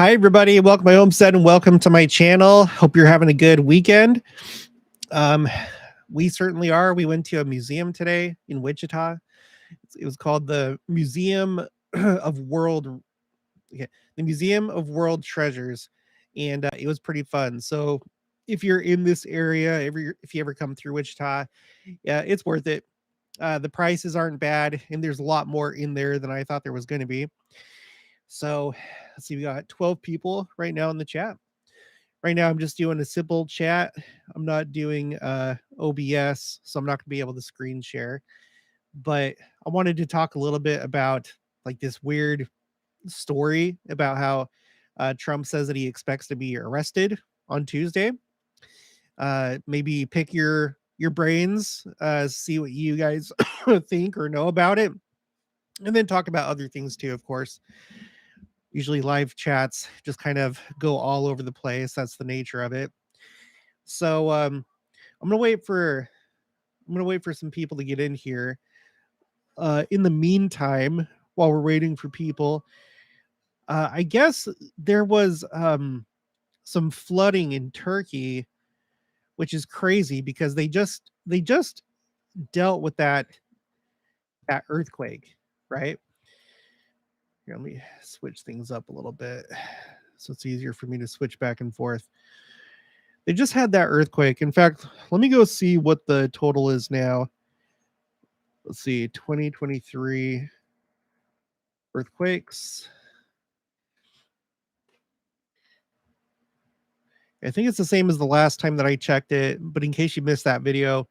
Hi, everybody. Welcome to my homestead and welcome to my channel. Hope you're having a good weekend. We certainly are. We went to a museum today in Wichita. It was called the Museum of World, okay, the Museum of World Treasures, and it was pretty fun. So, if you're in this area, if you ever come through Wichita, yeah, it's worth it. The prices aren't bad, and there's a lot more in there than I thought there was going to be. So, let's see, we got 12 people right now in the chat. Right now, I'm just doing a simple chat. I'm not doing OBS, so I'm not going to be able to screen share. But I wanted to talk a little bit about like this weird story about how Trump says that he expects to be arrested on Tuesday. Maybe pick your brains, see what you guys think or know about it, and then talk about other things too, of course. Usually live chats just kind of go all over the place. That's the nature of it. So I'm gonna wait for some people to get in here. In the meantime, while we're waiting for people, I guess there was some flooding in Turkey, which is crazy because they just dealt with that earthquake, right? Here, let me switch things up a little bit so it's easier for me to switch back and forth. They just had that earthquake. In fact, let me go see what the total is now. Let's see, 2023 earthquakes. I think it's the same as the last time that I checked it, but in case you missed that video,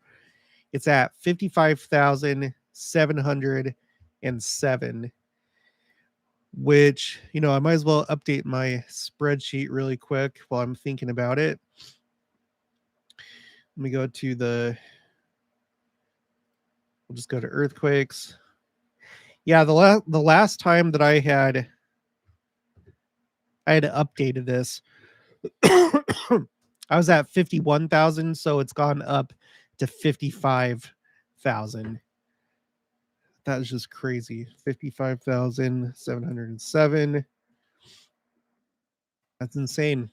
it's at 55,707, which, I might as well update my spreadsheet really quick while I'm thinking about it. Let me go to we'll just go to earthquakes. Yeah, the last time that I had updated this, I was at 51,000, so it's gone up to 55,000. That is just crazy. 55,707. That's insane. It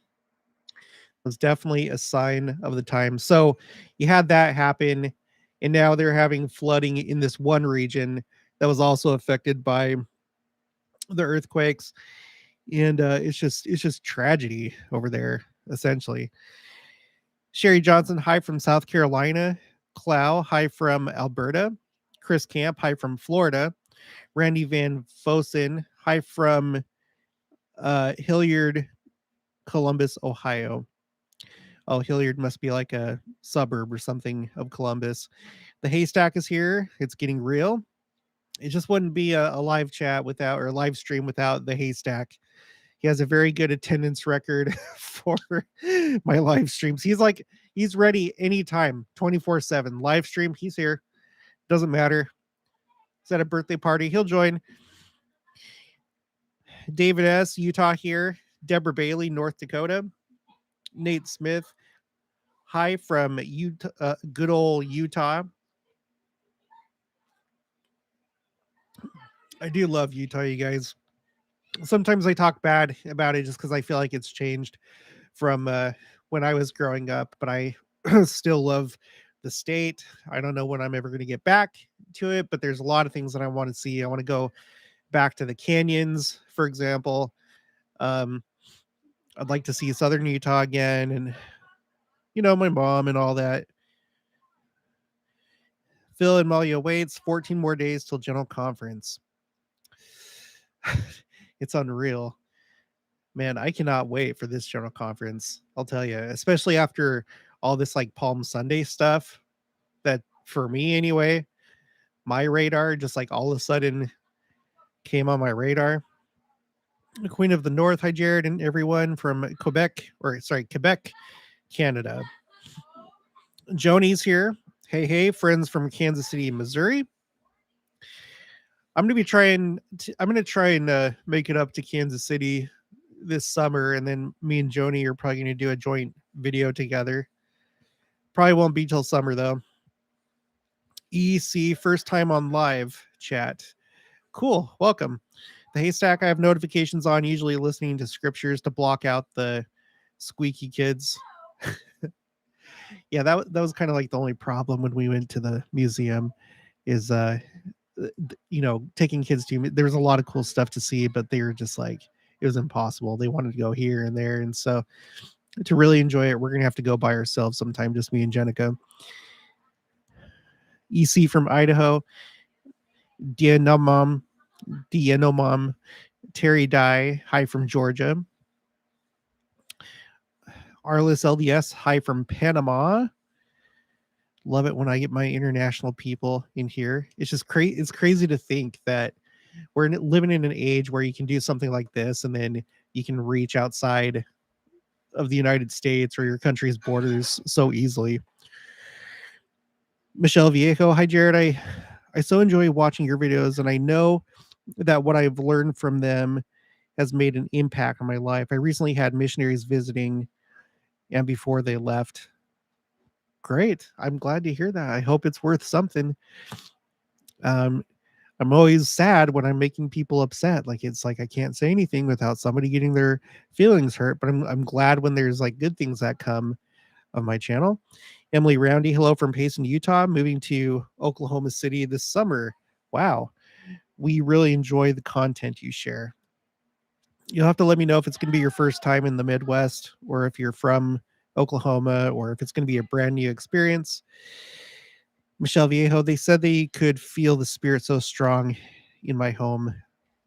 was definitely a sign of the time. So you had that happen, and now they're having flooding in this one region that was also affected by the earthquakes. And it's just tragedy over there, essentially. Sherry Johnson, hi from South Carolina. Clow, hi from Alberta. Chris Camp, hi from Florida. Randy Van Fosen, hi from Hilliard, Columbus, Ohio. Oh, Hilliard must be like a suburb or something of Columbus. The haystack is here. It's getting real. It just wouldn't be a live chat without, or a live stream without the haystack. He has a very good attendance record for my live streams. He's ready anytime, 24/7. Live stream, he's here. Doesn't matter. Is that a birthday party? He'll join. David S., Utah here. Deborah Bailey, North Dakota. Nate Smith, hi from Utah, good old Utah. I do love Utah, you guys. Sometimes I talk bad about it just because I feel like it's changed from when I was growing up, but I still love the state. I don't know when I'm ever going to get back to it, but there's a lot of things that I want to see. I want to go back to the canyons, for example. I'd like to see Southern Utah again, and my mom and all that. Phil and Malia waits 14 more days till General Conference. It's unreal. Man, I cannot wait for this General Conference. I'll tell you, especially after all this like Palm Sunday stuff that, for me anyway, my radar just like all of a sudden came on my radar. The Queen of the North, hi Jared and everyone from Quebec, Canada. Joni's here. Hey, friends from Kansas City, Missouri. I'm going to try and make it up to Kansas City this summer, and then me and Joni are probably going to do a joint video together. Probably won't be till summer though. EC, first time on live chat. Cool. Welcome. The haystack I have notifications on, usually listening to scriptures to block out the squeaky kids. Yeah, that was kind of like the only problem when we went to the museum is taking kids to there was a lot of cool stuff to see, but they were just like it was impossible. They wanted to go here and there, and so to really enjoy it, we're gonna have to go by ourselves sometime, just me and Jenica. EC from Idaho, Dienomom, Terry Dye, hi from Georgia. Arlis LDS, hi from Panama. Love it when I get my international people in here. It's just crazy. It's crazy to think that we're living in an age where you can do something like this and then you can reach outside of the United States or your country's borders so easily. Michelle Viejo, hi Jared. I so enjoy watching your videos, and I know that what I've learned from them has made an impact on my life. I recently had missionaries visiting, and before they left, great. I'm glad to hear that. I hope it's worth something. I'm always sad when I'm making people upset. Like it's like I can't say anything without somebody getting their feelings hurt. But I'm glad when there's like good things that come of my channel. Emily Roundy, hello from Payson, Utah, moving to Oklahoma City this summer. Wow. We really enjoy the content you share. You'll have to let me know if it's going to be your first time in the Midwest or if you're from Oklahoma or if it's going to be a brand new experience. Michelle Viejo, they said they could feel the spirit so strong in my home.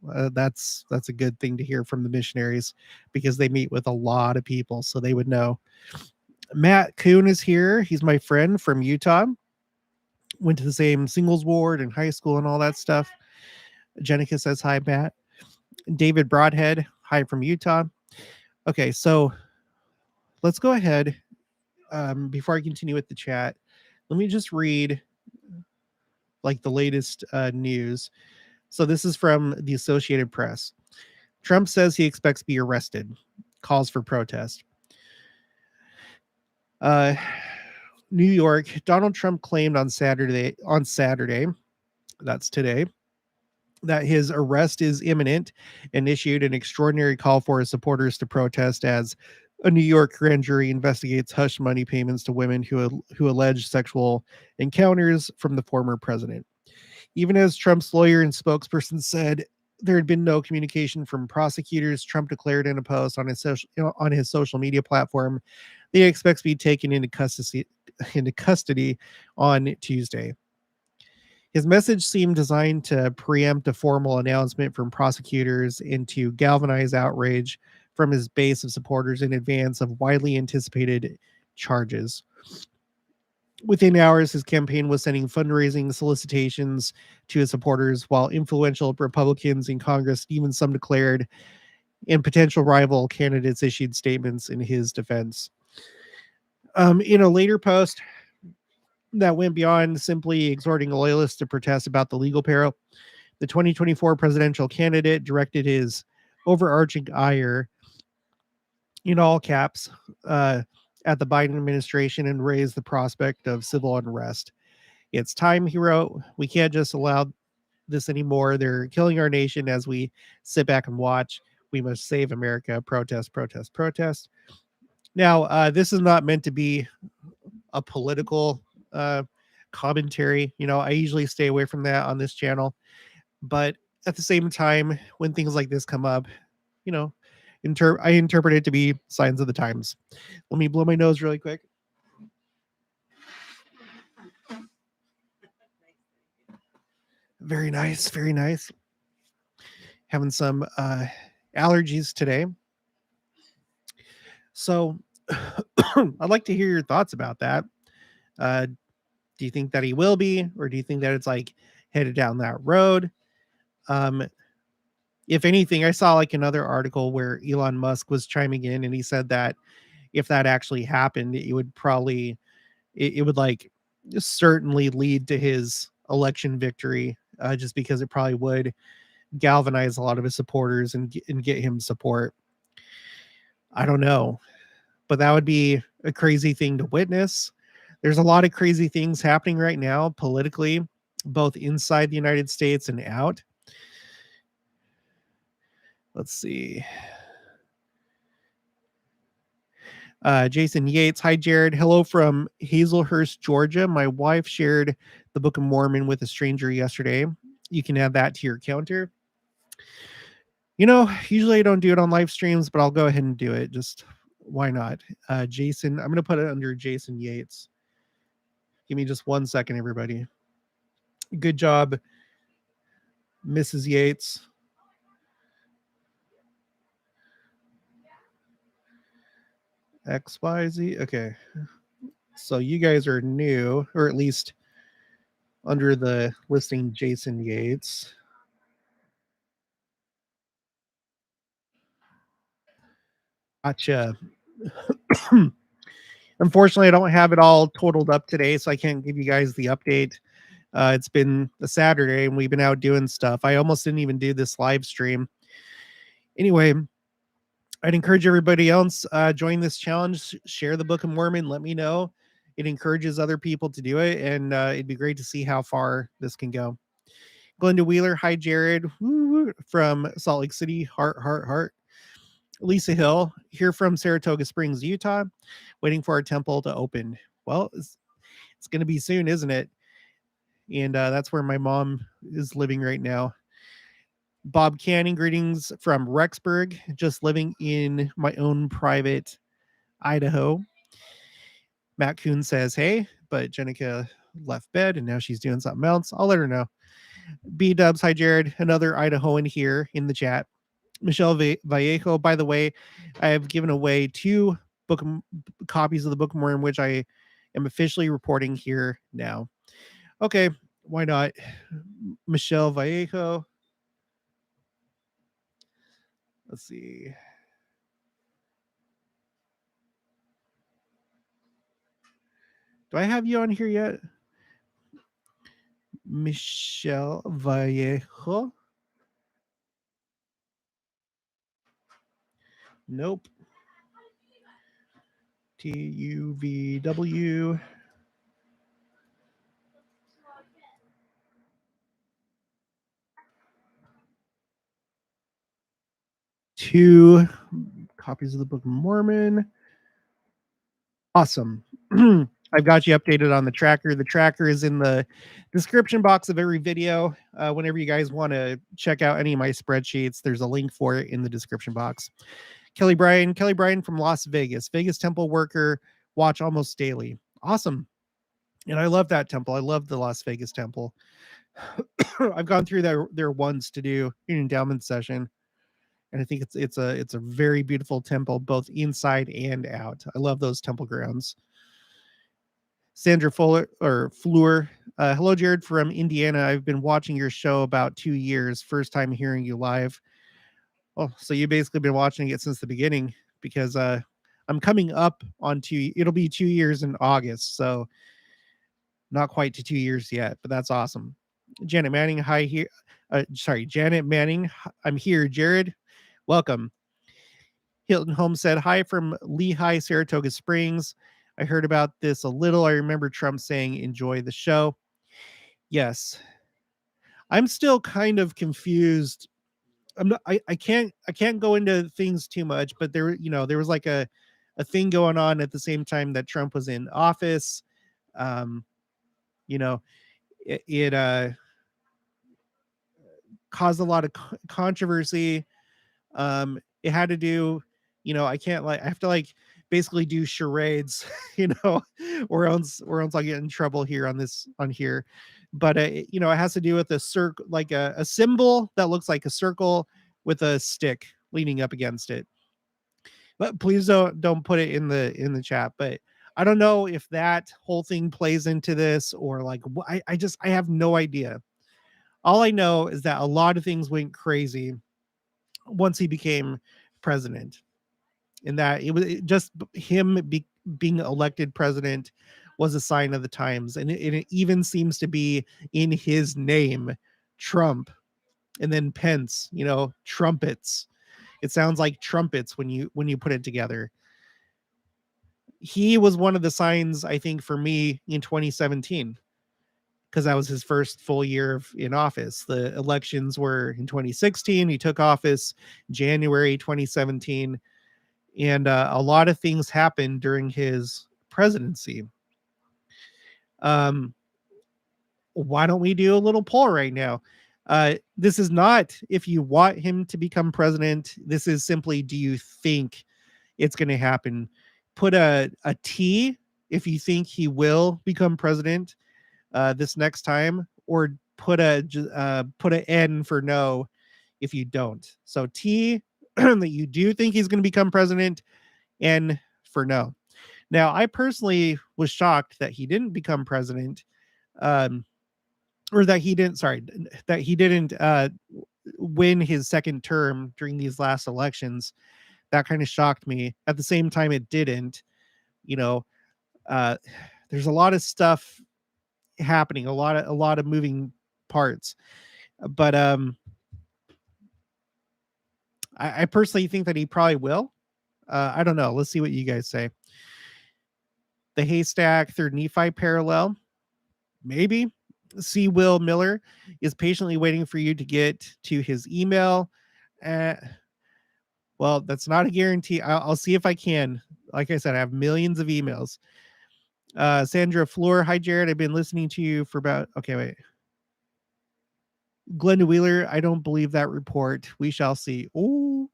That's a good thing to hear from the missionaries because they meet with a lot of people, so they would know. Matt Kuhn is here. He's my friend from Utah. Went to the same singles ward in high school and all that stuff. Jenica says hi, Matt. David Broadhead, hi from Utah. Okay, so let's go ahead. Before I continue with the chat, let me just read like the latest news. So this is from the Associated Press. Trump says he expects to be arrested. Calls for protest. New York, Donald Trump claimed on Saturday, that's today, that his arrest is imminent and issued an extraordinary call for his supporters to protest as a New York grand jury investigates hush money payments to women who allege sexual encounters from the former president. Even as Trump's lawyer and spokesperson said there had been no communication from prosecutors, Trump declared in a post on his social media platform that he expects to be taken into custody on Tuesday. His message seemed designed to preempt a formal announcement from prosecutors and to galvanize outrage from his base of supporters in advance of widely anticipated charges. Within hours, his campaign was sending fundraising solicitations to his supporters, while influential Republicans in Congress, even some declared, and potential rival candidates issued statements in his defense. In a later post that went beyond simply exhorting loyalists to protest about the legal peril, the 2024 presidential candidate directed his overarching ire, in all caps, at the Biden administration and raised the prospect of civil unrest. It's time, he wrote. We can't just allow this anymore. They're killing our nation as we sit back and watch. We must save America. Protest, protest, protest. Now, this is not meant to be a political commentary. I usually stay away from that on this channel. But at the same time, when things like this come up, I interpret it to be signs of the times. Let me blow my nose really quick. Very nice, very nice. Having some allergies today. So I'd like to hear your thoughts about that. Do you think that he will be, or do you think that it's like headed down that road? If anything, I saw like another article where Elon Musk was chiming in and he said that if that actually happened, it would probably, it would like certainly lead to his election victory, just because it probably would galvanize a lot of his supporters and get him support. I don't know, but that would be a crazy thing to witness. There's a lot of crazy things happening right now politically, both inside the United States and out. Let's see. Jason Yates. Hi, Jared. Hello from Hazelhurst, Georgia. My wife shared the Book of Mormon with a stranger yesterday. You can add that to your counter. Usually I don't do it on live streams, but I'll go ahead and do it. Just why not? Jason, I'm going to put it under Jason Yates. Give me just 1 second, everybody. Good job, Mrs. Yates. XYZ. Okay. So you guys are new, or at least under the listing Jason Yates. Gotcha. Unfortunately, I don't have it all totaled up today, so I can't give you guys the update. It's been a Saturday and we've been out doing stuff. I almost didn't even do this live stream. Anyway, I'd encourage everybody else join this challenge. Share the Book of Mormon. Let me know. It encourages other people to do it, and it'd be great to see how far this can go. Glenda Wheeler, hi Jared, woo, from Salt Lake City, heart. Lisa Hill, here from Saratoga Springs, Utah, waiting for our temple to open. Well, it's going to be soon, isn't it? And that's where my mom is living right now. Bob Canning, greetings from Rexburg, just living in my own private Idaho. Matt Kuhn says, hey, but Jenica left bed and now she's doing something else. I'll let her know. B Dubs, hi Jared, another Idahoan here in the chat. Michelle Vallejo, by the way, I have given away 2 copies of the Book of Mormon, which I am officially reporting here now. Okay, why not? Michelle Vallejo. Let's see. Do I have you on here yet? Michelle Vallejo. Nope. TUVW. 2 copies of the Book of Mormon. Awesome. I've got you updated on the tracker. The tracker is in the description box of every video. Whenever you guys want to check out any of my spreadsheets, there's a link for it in the description box. Kelly Bryan from Las Vegas, Vegas temple worker, watch almost daily. Awesome. And I love that temple. I love the Las Vegas temple. I've gone through there once to do an endowment session. And I think it's a very beautiful temple, both inside and out. I love those temple grounds. Sandra Fleur. Hello, Jared from Indiana. I've been watching your show about 2 years. First time hearing you live. Oh, so you basically been watching it since the beginning, because I'm coming up on it'll be 2 years in August. So not quite to 2 years yet, but that's awesome. Janet Manning, hi here. Janet Manning. I'm here. Jared, welcome. Hilton Homestead, hi from Lehigh, Saratoga Springs. I heard about this a little. I remember Trump saying, enjoy the show. Yes. I'm still kind of confused. I can't go into things too much, but there was like a thing going on at the same time that Trump was in office. It caused a lot of controversy. It had to do, I have to basically do charades, or else I'll get in trouble here on here. But it has to do with a circle, like a symbol that looks like a circle with a stick leaning up against it. But please don't put it in the chat. But I don't know if that whole thing plays into this, or I have no idea. All I know is that a lot of things went crazy once he became president, and that just him being elected president was a sign of the times. And it even seems to be in his name, Trump, and then Pence, trumpets. It sounds like trumpets when you put it together. He was one of the signs, I think, for me in 2017. because that was his first full year in office. The elections were in 2016. He took office January 2017, and a lot of things happened during his presidency. Why don't we do a little poll right now? This is not if you want him to become president. This is simply, do you think it's going to happen? Put a T if you think he will become president this next time, or put an N for no if you don't. So T that you do think he's going to become president, N for no. Now, I personally was shocked that he didn't become president. Or that he didn't, win his second term during these last elections. That kind of shocked me. At the same time, it didn't. You know, there's a lot of stuff happening, a lot of moving parts. But I personally think that he probably will. I don't know. Let's see what you guys say. The Haystack Third Nephi parallel, maybe. C. Will Miller is patiently waiting for you to get to his email. Well, that's not a guarantee. I'll see if I can. Like I said, I have millions of emails. Sandra Floor, hi Jared. I've been listening to you for about. Okay, wait. Glenda Wheeler, I don't believe that report. We shall see. Ooh.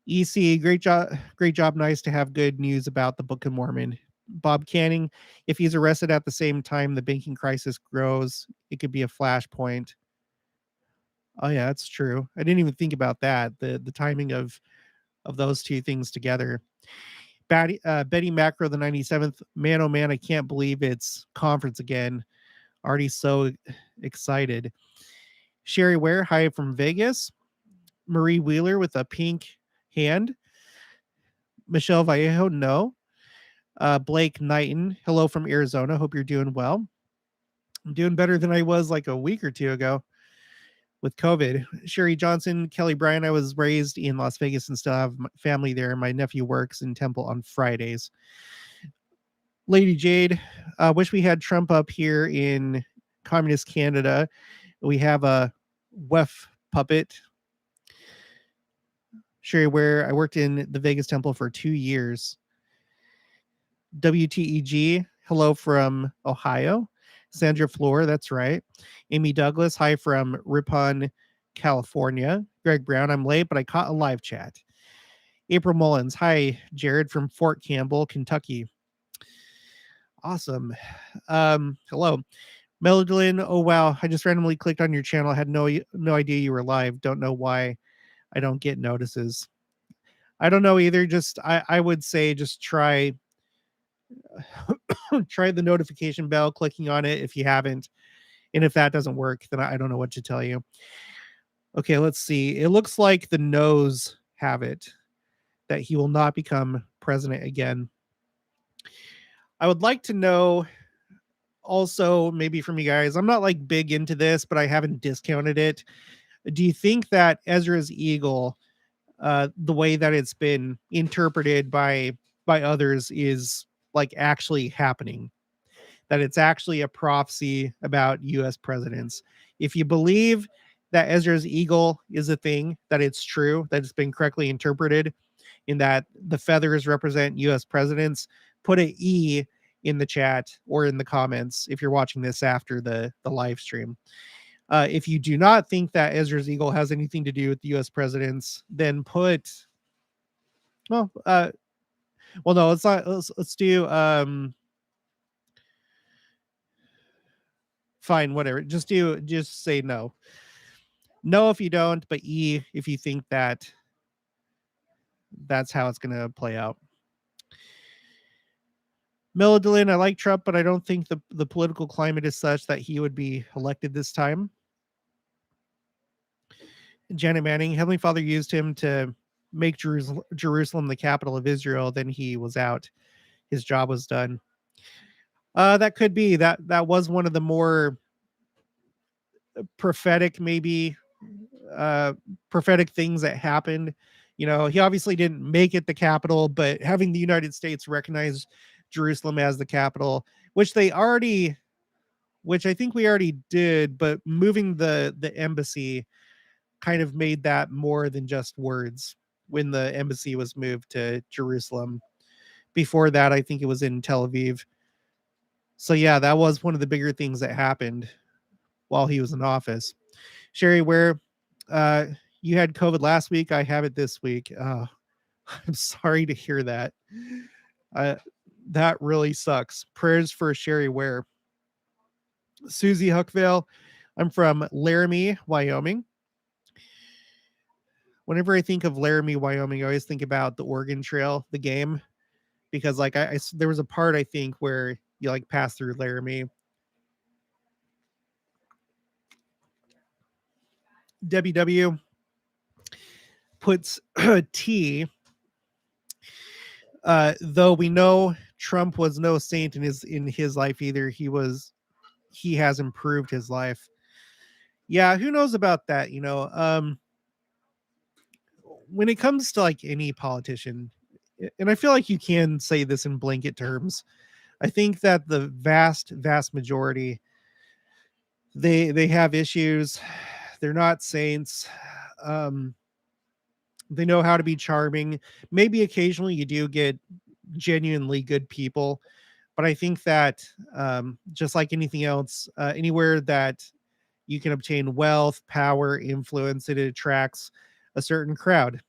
EC, great job. Nice to have good news about the Book of Mormon. Bob Canning, if he's arrested at the same time the banking crisis grows, it could be a flashpoint. Oh yeah, that's true. I didn't even think about that. The timing of those two things together. Betty Macro, the 97th. Man, oh man, I can't believe it's conference again. Already so excited. Sherry Ware, hi from Vegas. Marie Wheeler with a pink hand. Michelle Vallejo, no. Blake Knighton, hello from Arizona. Hope you're doing well. I'm doing better than I was like a week or two ago with COVID. Sherry Johnson, Kelly Bryan, I was raised in Las Vegas and still have family there. My nephew works in Temple on Fridays. Lady Jade, wish we had Trump up here in communist Canada. We have a WEF puppet. Sherry Ware, I worked in the Vegas Temple for 2 years. WTEG, hello from Ohio. Sandra Floor, that's right. Amy Douglas, hi from Ripon, California. Greg Brown, I'm late, but I caught a live chat. April Mullins, hi, Jared from Fort Campbell, Kentucky. Awesome. Hello. Melodlin, oh wow, I just randomly clicked on your channel. I had no idea you were live. Don't know why I don't get notices. I don't know either. Just I would say just try the notification bell, clicking on it if you haven't. And if that doesn't work, then I don't know what to tell you. Okay, let's see. It looks like the no's have it, that he will not become president again. I would like to know also, maybe from you guys, I'm not like big into this, but I haven't discounted it. Do you think that Ezra's eagle, the way that it's been interpreted by others, is like actually happening? That it's actually a prophecy about U.S. presidents? If you believe that Ezra's eagle is a thing, that it's true, that it's been correctly interpreted, in that the feathers represent U.S. presidents, put an E in the chat or in the comments if you're watching this after the live stream. If you do not think that Ezra's eagle has anything to do with the U.S. presidents, then put, no, let's not. Let's do fine, whatever. Just say no. No if you don't, but E if you think that that's how it's going to play out. Melodlin, I like Trump, but I don't think the political climate is such that he would be elected this time. Janet Manning, Heavenly Father used him to make Jerusalem the capital of Israel. Then he was out. His job was done. That could be. That was one of the more prophetic, maybe prophetic things that happened. You know, he obviously didn't make it the capital, but having the United States recognize Jerusalem as the capital, which they already which I think we already did, but moving the embassy kind of made that more than just words when the embassy was moved to Jerusalem. Before that, I think it was in Tel Aviv. So yeah, that was one of the bigger things that happened while he was in office. Sherry, where uh, you had COVID last week, I have it this week. I'm sorry to hear that. Uh, that really sucks. Prayers for Sherry Ware. Susie Huckville. I'm from Laramie, Wyoming. Whenever I think of Laramie, Wyoming, I always think about the Oregon Trail, the game, because like there was a part I think where you like pass through Laramie. WW puts T. Though we know Trump was no saint in his life either. He has improved his life. Yeah, who knows about that? When it comes to like any politician, and I feel like you can say this in blanket terms, I think that the vast majority they have issues. They're not saints. Um, they know how to be charming. Maybe occasionally you do get genuinely good people, but I think that just like anything else, anywhere that you can obtain wealth, power, influence, it attracts a certain crowd,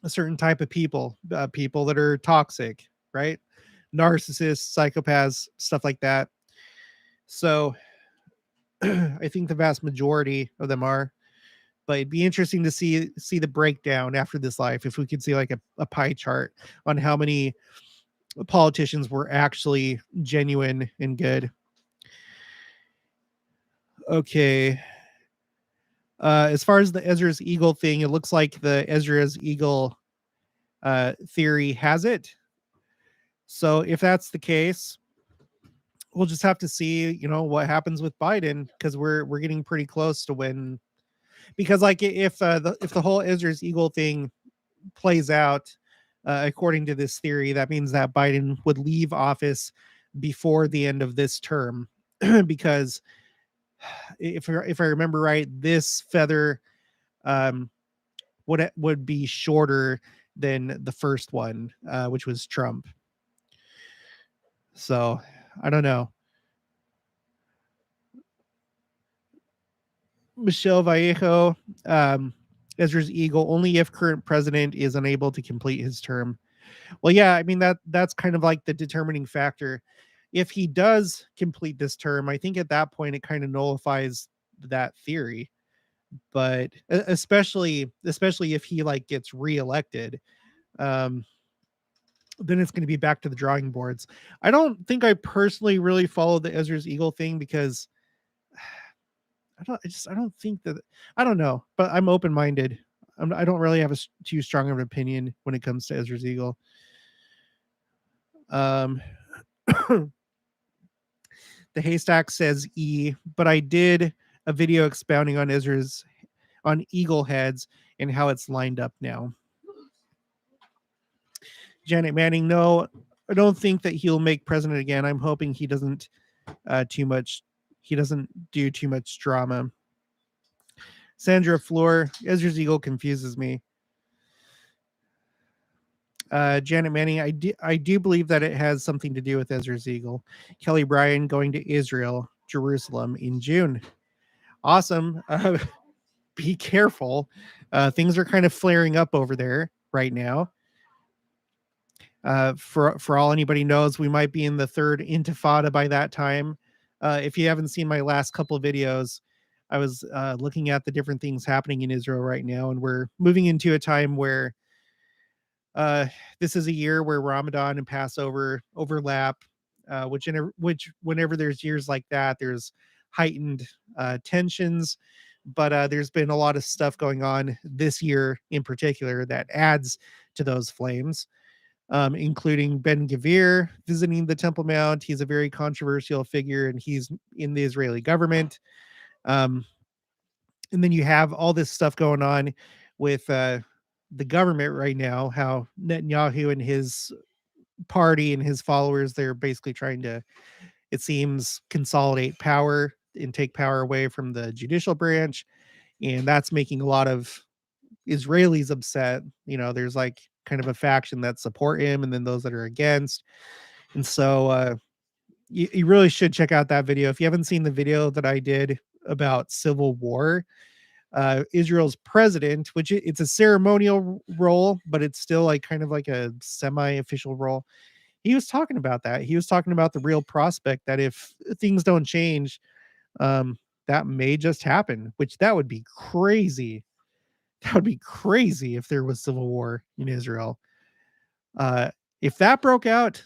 a certain type of people, people that are toxic, right? Narcissists, psychopaths, stuff like that. So I think the vast majority of them are. But it'd be interesting to see the breakdown after this life if we could see like a pie chart on how many politicians were actually genuine and good. Okay. As far as the Ezra's Eagle thing, it looks like the Ezra's Eagle theory has it. So if that's the case, we'll just have to see, what happens with Biden, because we're getting pretty close to when, because like if the whole Ezra's Eagle thing plays out according to this theory, that means that Biden would leave office before the end of this term, because if I remember right, this feather um, would be shorter than the first one, which was Trump. So I don't know. Michelle Vallejo, Ezra's Eagle, only if current president is unable to complete his term. Well, yeah, I mean that's kind of like the determining factor. If he does complete this term, I think at that point it kind of nullifies that theory. But especially if he like gets reelected, um, then it's going to be back to the drawing boards. I don't think I personally really follow the Ezra's Eagle thing because I don't think that, I don't know, but I'm open minded. I don't really have too strong of an opinion when it comes to Ezra's Eagle. Um, the haystack says E, but I did a video expounding on eagle heads and how it's lined up now. Janet Manning, no, I don't think that he'll make president again. I'm hoping he doesn't he doesn't do too much drama. Sandra Floor, Ezra's Eagle confuses me. Janet Manning, I do believe that it has something to do with Ezra's Eagle. Kelly Bryan going to Israel, Jerusalem in June. Awesome. Be careful. Things are kind of flaring up over there right now. For all anybody knows, we might be in the third intifada by that time. If you haven't seen my last couple of videos, I was looking at the different things happening in Israel right now, and we're moving into a time where this is a year where Ramadan and Passover overlap, which whenever there's years like that, there's heightened tensions. But there's been a lot of stuff going on this year in particular that adds to those flames, including Ben Gvir visiting the Temple Mount. He's a very controversial figure, and he's in the Israeli government. Um, and then you have all this stuff going on with the government right now, how Netanyahu and his party and his followers, they're basically trying to it seems, consolidate power and take power away from the judicial branch. And that's making a lot of Israelis upset. There's like kind of a faction that support him and then those that are against. And so you really should check out that video. If you haven't seen the video that I did about civil war, Israel's president, which it's a ceremonial role, but it's still like kind of like a semi-official role. He was talking about that. He was talking about the real prospect that if things don't change, that may just happen, which that would be crazy. That would be crazy if there was civil war in Israel. Uh, if that broke out,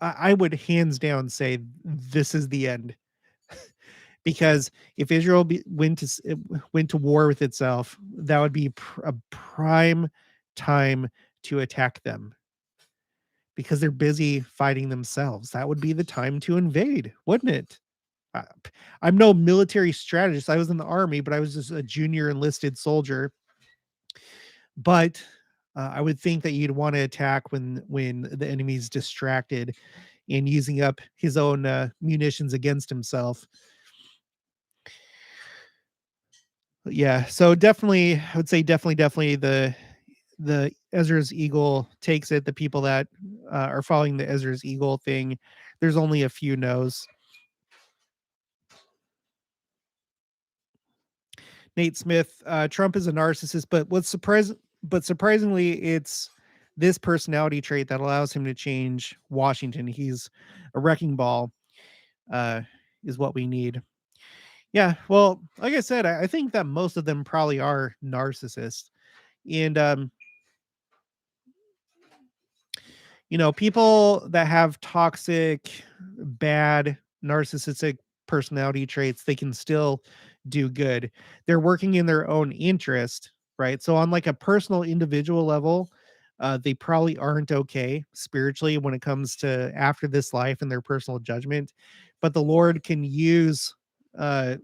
I would hands down say this is the end. Because if Israel went to war with itself, that would be a prime time to attack them because they're busy fighting themselves. That would be the time to invade, wouldn't it? I, I'm no military strategist. I was in the army, but I was just a junior enlisted soldier. But I would think that you'd want to attack when the enemy's distracted and using up his own munitions against himself. Yeah, so definitely, I would say definitely the Ezra's Eagle takes it. The people that are following the Ezra's Eagle thing, there's only a few no's. Nate Smith, Trump is a narcissist, but surprisingly, it's this personality trait that allows him to change Washington. He's a wrecking ball, uh, is what we need. Yeah, well, like I said, I think that most of them probably are narcissists, and people that have toxic, bad, narcissistic personality traits, they can still do good. They're working in their own interest, right? So on like a personal individual level, they probably aren't okay spiritually when it comes to after this life and their personal judgment. But the Lord can use uh,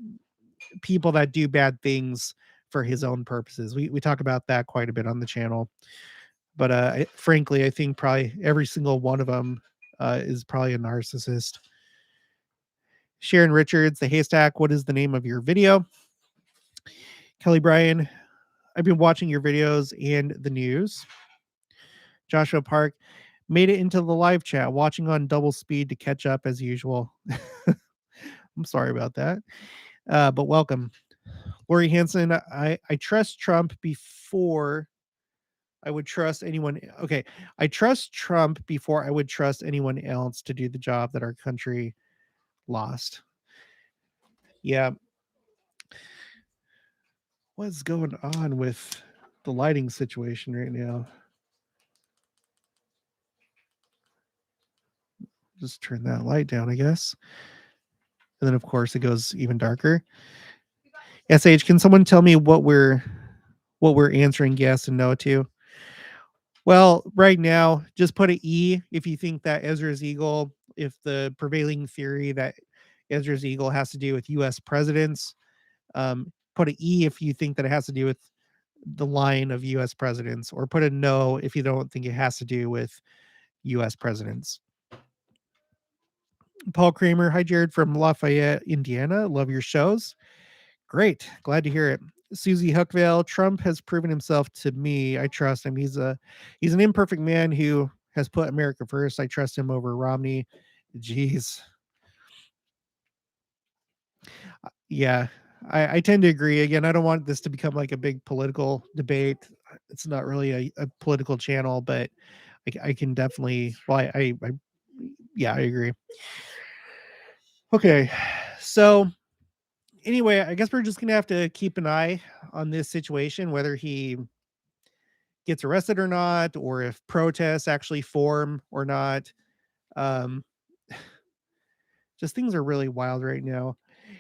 people that do bad things for his own purposes. We talk about that quite a bit on the channel. But frankly, I think probably every single one of them is probably a narcissist. Sharon Richards, The Haystack, what is the name of your video? Kelly Bryan, I've been watching your videos and the news. Joshua Park, made it into the live chat, watching on double speed to catch up as usual. I'm sorry about that, but welcome. Lori Hansen, I trust Trump before I would trust anyone. Okay. I trust Trump before I would trust anyone else to do the job that our country lost. Yeah. What's going on with the lighting situation right now? Just turn that light down, I guess. And then of course it goes even darker. SH, can someone tell me what we're answering yes and no to? Well, right now, just put an E if you think that Ezra's Eagle, if the prevailing theory that Ezra's Eagle has to do with US presidents. Put an E if you think that it has to do with the line of US presidents, or put a no if you don't think it has to do with US presidents. Paul Kramer, hi Jared from Lafayette, Indiana. Love your shows. Great. Glad to hear it. Susie Huckvale, Trump has proven himself to me. I trust him. He's an imperfect man who has put America first. I trust him over Romney. Jeez. Yeah, I tend to agree. Again, I don't want this to become like a big political debate. It's not really a political channel, but I can definitely. Well, yeah, I agree. Okay, so anyway, I guess we're just gonna have to keep an eye on this situation, whether he gets arrested or not, or if protests actually form or not. Um, just things are really wild right now.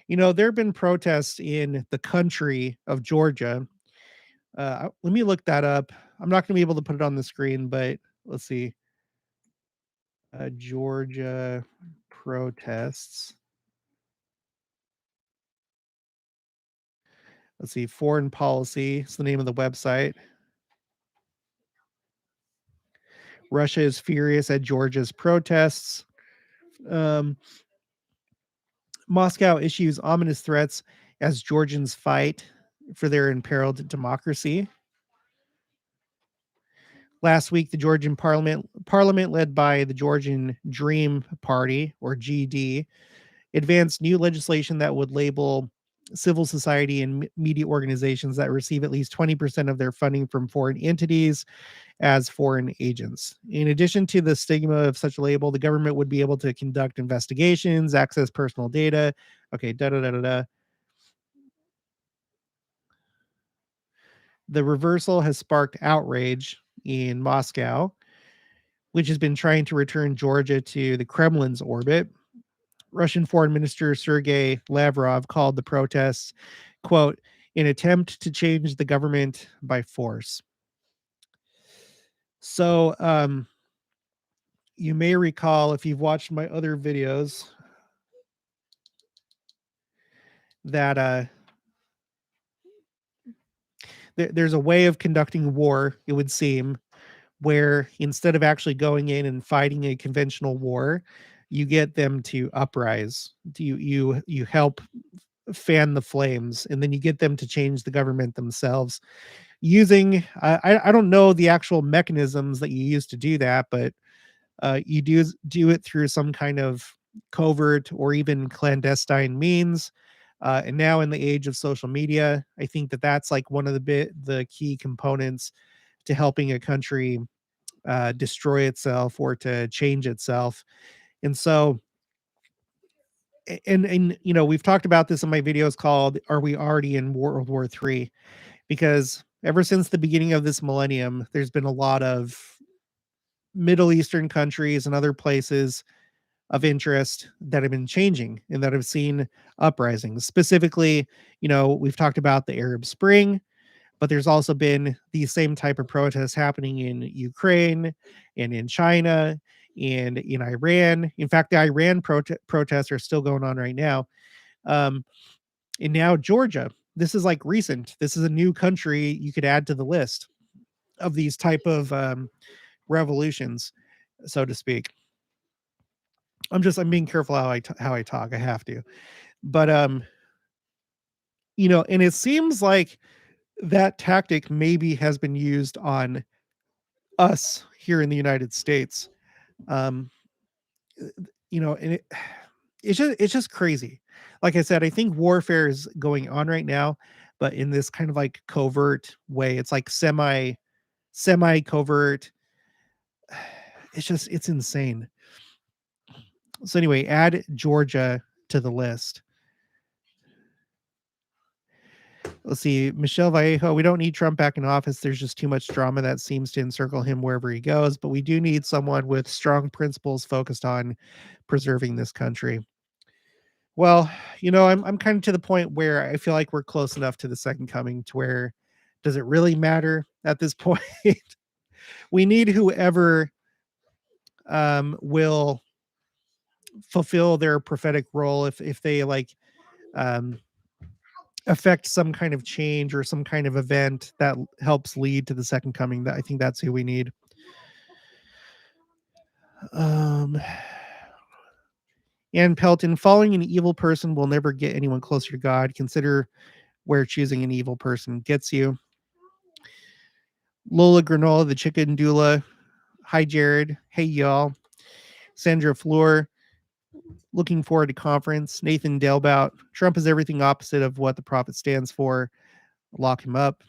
There have been protests in the country of Georgia. Let me look that up. I'm not going to be able to put it on the screen, but let's see. Georgia protests. Let's see. Foreign policy. It's the name of the website. Russia is furious at Georgia's protests. Um, Moscow issues ominous threats as Georgians fight for their imperiled democracy. Last week, the Georgian parliament led by the Georgian Dream Party, or GD, advanced new legislation that would label civil society and media organizations that receive at least 20% of their funding from foreign entities as foreign agents. In addition to the stigma of such a label, the government would be able to conduct investigations, access personal data. Okay, da da da da da. The reversal has sparked outrage in Moscow, which has been trying to return Georgia to the Kremlin's orbit. Russian Foreign Minister Sergei Lavrov called the protests, quote, an attempt to change the government by force. So, you may recall, if you've watched my other videos, that there's a way of conducting war, it would seem, where instead of actually going in and fighting a conventional war, you get them to uprise. You help fan the flames, and then you get them to change the government themselves using I don't know the actual mechanisms that you use to do that, but you do it through some kind of covert or even clandestine means. And now in the age of social media, I think that that's like one of the key components to helping a country destroy itself or to change itself. And so, and you know, we've talked about this in my videos called "Are We Already in World War III?" Because ever since the beginning of this millennium, there's been a lot of Middle Eastern countries and other places of interest that have been changing and that have seen uprisings. Specifically, you know, we've talked about the Arab Spring, but there's also been the same type of protests happening in Ukraine and in China and in Iran. In fact, the Iran protests are still going on right now. Um, and now Georgia. This is like recent. This is a new country you could add to the list of these type of revolutions, so to speak. I'm being careful how I talk. I have to, but you know, and it seems like that tactic maybe has been used on us here in the United States. Um, you know, and it's just crazy. Like I said, I think warfare is going on right now, but in this kind of like covert way. It's like semi covert. It's insane. So anyway, add Georgia to the list. Let's see, Michelle Vallejo. We don't need Trump back in office. There's just too much drama that seems to encircle him wherever he goes. But we do need someone with strong principles focused on preserving this country. Well, you know, I'm kind of to the point where I feel like we're close enough to the second coming to where does it really matter at this point? We need whoever will fulfill their prophetic role if they like um affect some kind of change or some kind of event that helps lead to the second coming. That I think that's who we need. Um, Ann Pelton, following an evil person will never get anyone closer to God. Consider where choosing an evil person gets you. Lola Granola, the chicken doula. Hi, Jared. Hey, y'all. Sandra Fleur, looking forward to conference. Nathan Delbout, Trump is everything opposite of what the prophet stands for. Lock him up.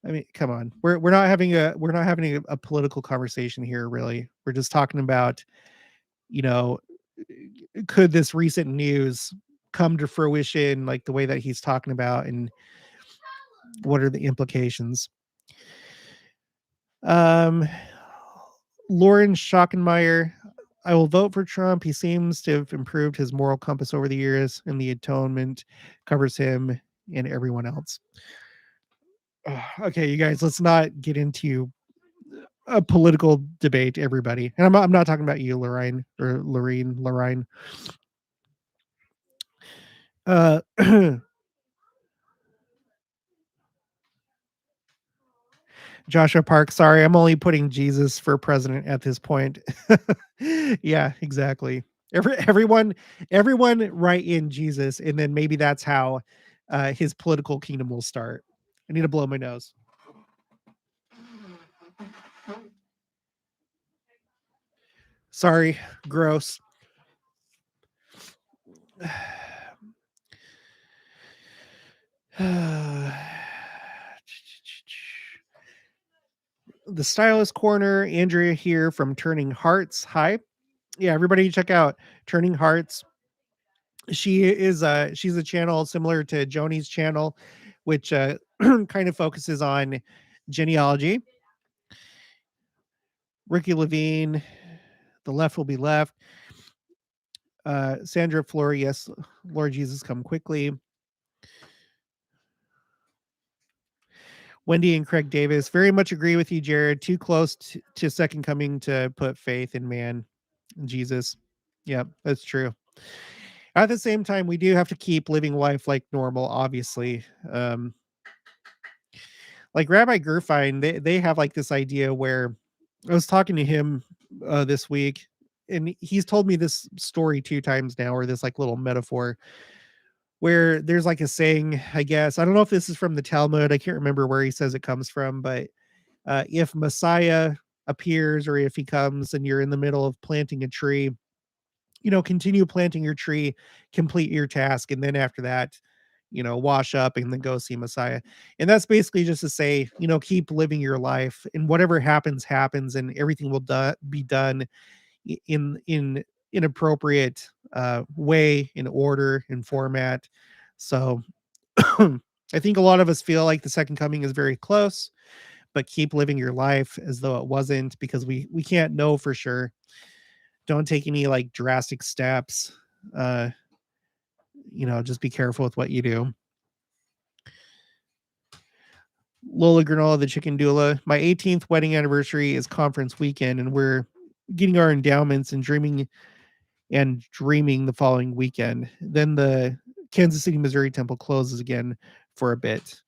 I mean, come on. We're not having a political conversation here, really. We're just talking about, you know, could this recent news come to fruition like the way that he's talking about, and what are the implications? Um Lauren Schockenmeyer, I will vote for Trump. He seems to have improved his moral compass over the years, and the atonement covers him and everyone else. Ugh, okay, you guys, let's not get into a political debate, everybody. And I'm not talking about you, Lorraine or Lorraine. Uh, Joshua Park, sorry, I'm only putting Jesus for president at this point. Yeah, exactly. Everyone, write in Jesus, and then maybe that's how his political kingdom will start. I need to blow my nose. Sorry, gross. The Stylist Corner, Andrea here from Turning Hearts. Hi. Yeah, everybody check out Turning Hearts. She's a channel similar to Joni's channel, which kind of focuses on genealogy. Ricky Levine, The Left Will Be Left. Sandra Floor, yes, Lord Jesus, come quickly. Wendy and Craig Davis, very much agree with you, Jared. Too close to Second Coming to put faith in man, Jesus. Yep, that's true. At the same time, we do have to keep living life like normal, obviously. Like Rabbi Gerfine, they have like this idea where I was talking to him this week, and he's told me this story 2 times now, or this like little metaphor where there's like a saying, I guess. I don't know if this is from the Talmud. I can't remember where he says it comes from, but if Messiah appears or if he comes and you're in the middle of planting a tree, continue planting your tree, complete your task, and then after that, wash up and then go see Messiah. And that's basically just to say, keep living your life, and whatever happens, happens, and everything will be done in appropriate way, in order, in format. So I think a lot of us feel like the second coming is very close, but keep living your life as though it wasn't, because we can't know for sure. Don't take any like drastic steps. Uh, just be careful with what you do. Lola Granola, the chicken doula. My 18th wedding anniversary is conference weekend, and we're getting our endowments and dreaming the following weekend. Then the Kansas City, Missouri temple closes again for a bit.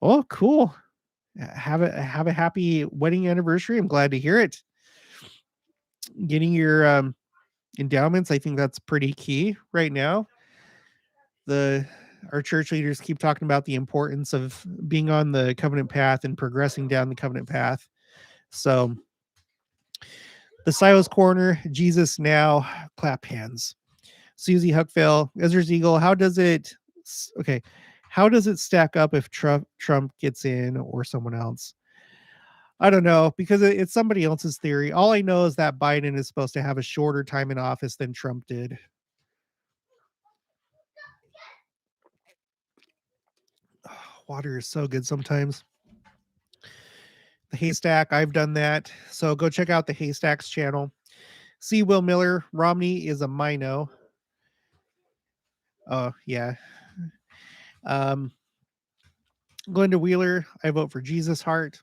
Oh, cool. Have a happy wedding anniversary. I'm glad to hear it. Getting your endowments, I think that's pretty key right now. Our church leaders keep talking about the importance of being on the covenant path and progressing down the covenant path. So the Silas Corner, Jesus now, clap hands. Susie Huckville, Ezra Eagle, how does it stack up if Trump gets in or someone else? I don't know, because it's somebody else's theory. All I know is that Biden is supposed to have a shorter time in office than Trump did. Water is so good sometimes. The Haystack, I've done that. So go check out the Haystack's channel. See Will Miller, Romney is a mino. Oh, yeah. Glenda Wheeler, I vote for Jesus Heart.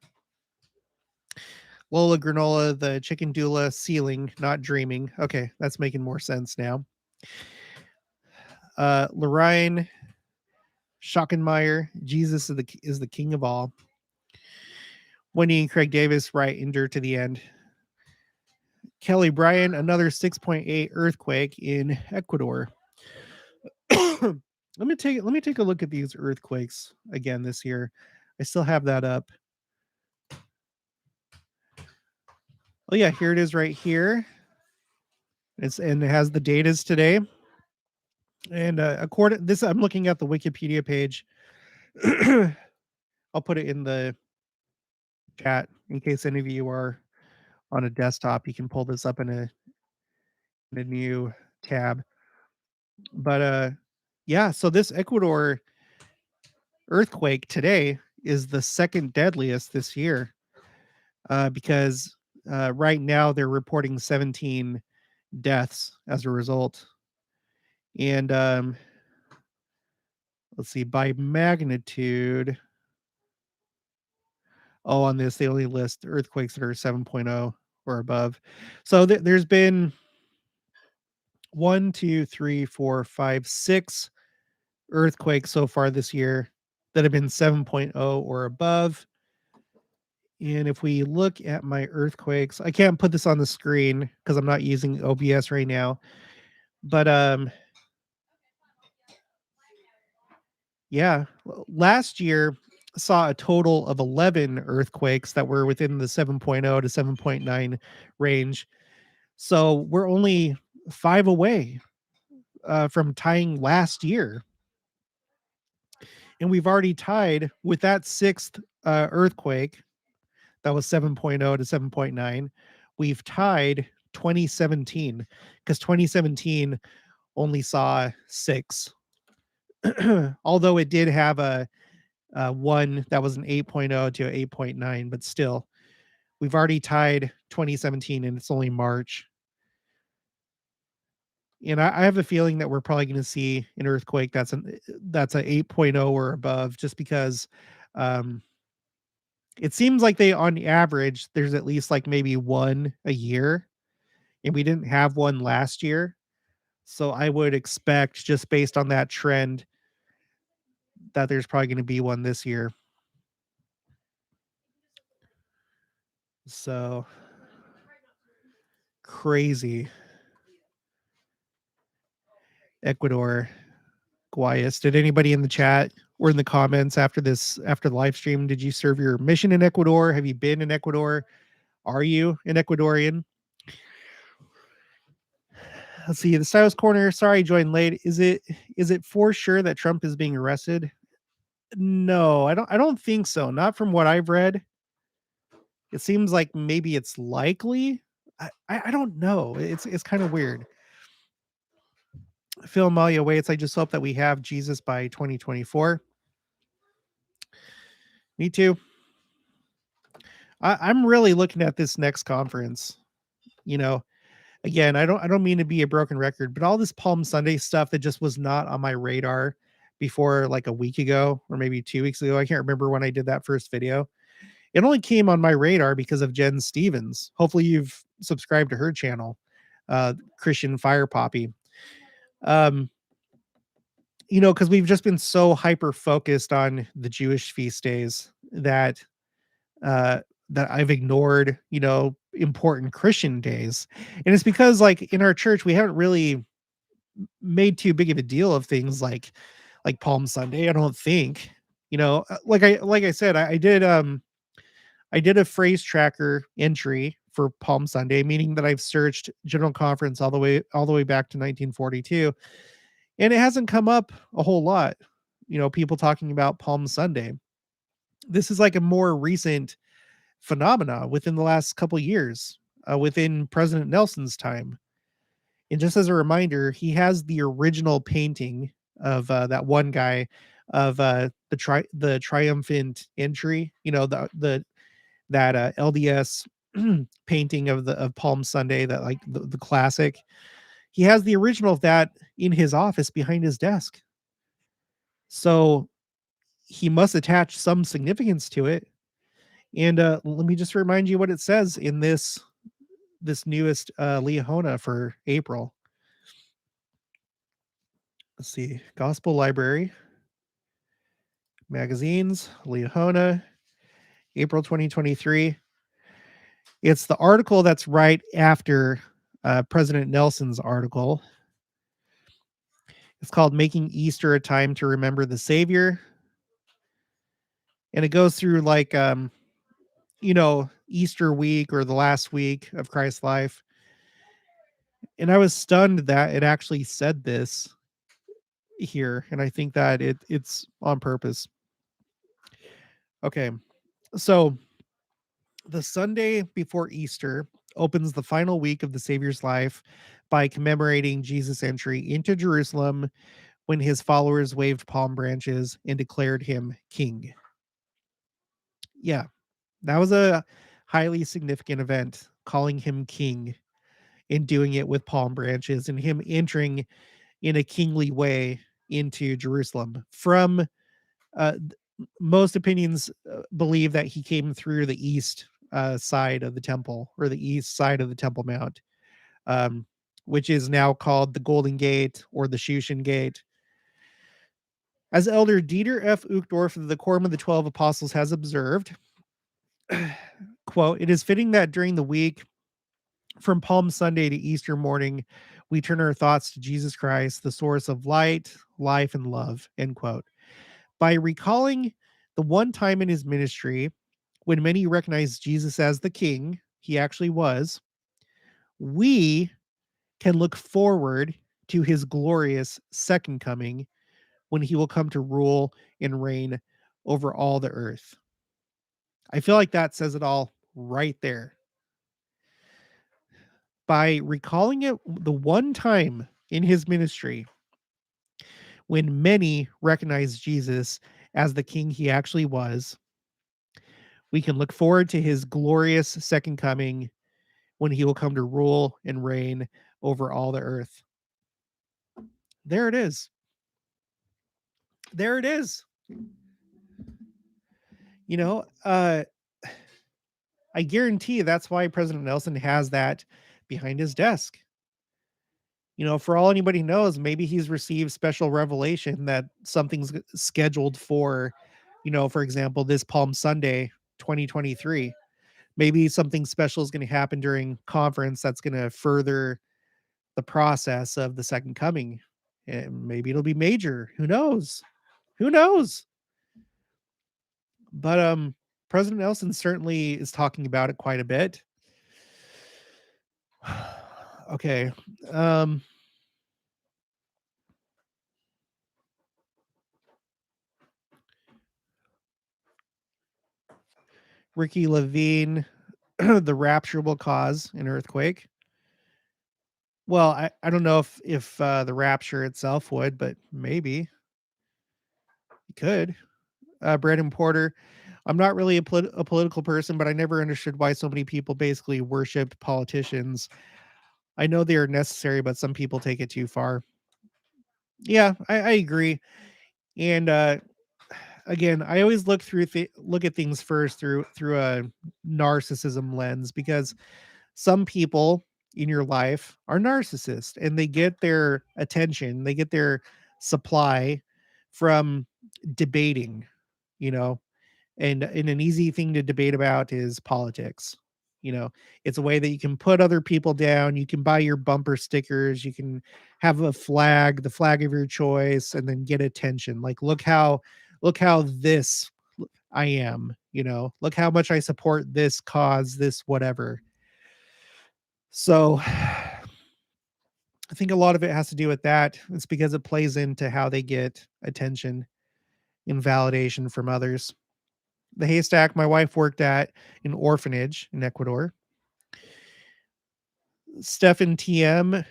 Lola Granola, the chicken doula, ceiling, not dreaming. Okay, that's making more sense now. Lorraine Schockenmeyer, Jesus is the king of all. Wendy and Craig Davis, right, endure to the end. Kelly Bryan, another 6.8 earthquake in Ecuador. let me take a look at these earthquakes again this year. I still have that up. Oh yeah, here it is right here. It has the datas today. And according this, I'm looking at the Wikipedia page. I'll put it in the chat in case any of you are on a desktop. You can pull this up in a new tab. But yeah, so this Ecuador earthquake today is the second deadliest this year, because right now they're reporting 17 deaths as a result. And let's see, by magnitude. Oh, on this, they only list earthquakes that are 7.0 or above. So there's been 1, 2, 3, 4, 5, 6 earthquakes so far this year that have been 7.0 or above. And if we look at my earthquakes, I can't put this on the screen because I'm not using OBS right now. But yeah, last year saw a total of 11 earthquakes that were within the 7.0 to 7.9 range. So we're only 5 away from tying last year. And we've already tied with that sixth earthquake that was 7.0 to 7.9. We've tied 2017 because 2017 only saw 6. Although it did have a one that was an 8.0 to 8.9, but still, we've already tied 2017 and it's only March. And I have a feeling that we're probably going to see an earthquake that's a 8.0 or above, just because um, it seems like they, on average, there's at least like maybe one a year, and we didn't have one last year. So I would expect, just based on that trend, that there's probably going to be one this year. So crazy. Ecuador, Guayas. Did anybody in the chat or in the comments after the live stream, did you serve your mission in Ecuador? Have you been in Ecuador? Are you an Ecuadorian? Let's see. The Styles Corner. Sorry, I joined late. Is it for sure that Trump is being arrested? No, I don't think so. Not from what I've read. It seems like maybe it's likely. I don't know. It's kind of weird. Phil Malia waits. I just hope that we have Jesus by 2024. Me too. I'm really looking at this next conference. You know, again, I don't mean to be a broken record, but all this Palm Sunday stuff that just was not on my radar before like a week ago or maybe 2 weeks ago. I can't remember when I did that first video. It only came on my radar because of Jen Stevens. Hopefully you've subscribed to her channel, Christian Fire Poppy. Um, because we've just been so hyper focused on the Jewish feast days uh that I've ignored, important Christian days. And it's because, like, in our church we haven't really made too big of a deal of things like Palm Sunday, I don't think. Like I said, I did a phrase tracker entry for Palm Sunday, meaning that I've searched General Conference all the way back to 1942, and it hasn't come up a whole lot. People talking about Palm Sunday. This is like a more recent phenomena within the last couple years, within President Nelson's time. And just as a reminder, he has the original painting of that one guy of the triumphant entry. The that LDS painting of Palm Sunday, that, like, the classic. He has the original of that in his office behind his desk. So he must attach some significance to it. And let me just remind you what it says in this newest Leahona for April. Let's see. Gospel Library Magazines, Leahona, April 2023. It's the article that's right after President Nelson's article. It's called Making Easter a Time to Remember the Savior. And it goes through, like, Easter week, or the last week of Christ's life. And I was stunned that it actually said this here. And I think that it's on purpose. Okay. So the Sunday before Easter opens the final week of the Savior's life by commemorating Jesus' entry into Jerusalem when his followers waved palm branches and declared him king. Yeah, that was a highly significant event, calling him king and doing it with palm branches, and him entering in a kingly way into Jerusalem. From uh, most opinions believe that he came through the east side of the temple, or the east side of the Temple Mount, um, which is now called the Golden Gate or the Shushan Gate. As Elder Dieter F. Uchtdorf of the Quorum of the 12 Apostles has observed, quote, "It is fitting that during the week From Palm Sunday to Easter morning, we turn our thoughts to Jesus Christ, the source of light, life, and love. End quote. By recalling the one time in his ministry when many recognized Jesus as the king he actually was, we can look forward to his glorious second coming when he will come to rule and reign over all the earth. I feel like that says it all right there. By recalling it the one time in his ministry when many recognized Jesus as the king he actually was, we can look forward to his glorious second coming when he will come to rule and reign over all the earth. There it is. There it is. You know, I guarantee that's why President Nelson has that behind his desk. You know, for all anybody knows, maybe he's received special revelation that something's scheduled for, for example, this Palm Sunday 2023. Maybe something special is going to happen during conference that's going to further the process of the second coming. And maybe it'll be major. Who knows? Who knows? But President Nelson certainly is talking about it quite a bit. Okay. Ricky Levine, the rapture will cause an earthquake. Well, I don't know if the rapture itself would, but maybe it could. Brandon Porter, I'm not really a political person, but I never understood why so many people basically worship politicians. I know they are necessary, but some people take it too far. Yeah, I agree. And again, I always look at things first through a narcissism lens, because some people in your life are narcissists and they get their attention, they get their supply from debating, you know, and an easy thing to debate about is politics. You know, it's a way that you can put other people down. You can buy your bumper stickers. You can have a flag, the flag of your choice, and then get attention. Like, look how this I am. You know, look how much I support this cause, this whatever. So, I think a lot of it has to do with that. It's because it plays into how they get attention and validation from others. The haystack my wife worked at an orphanage in Ecuador. Stefan TM.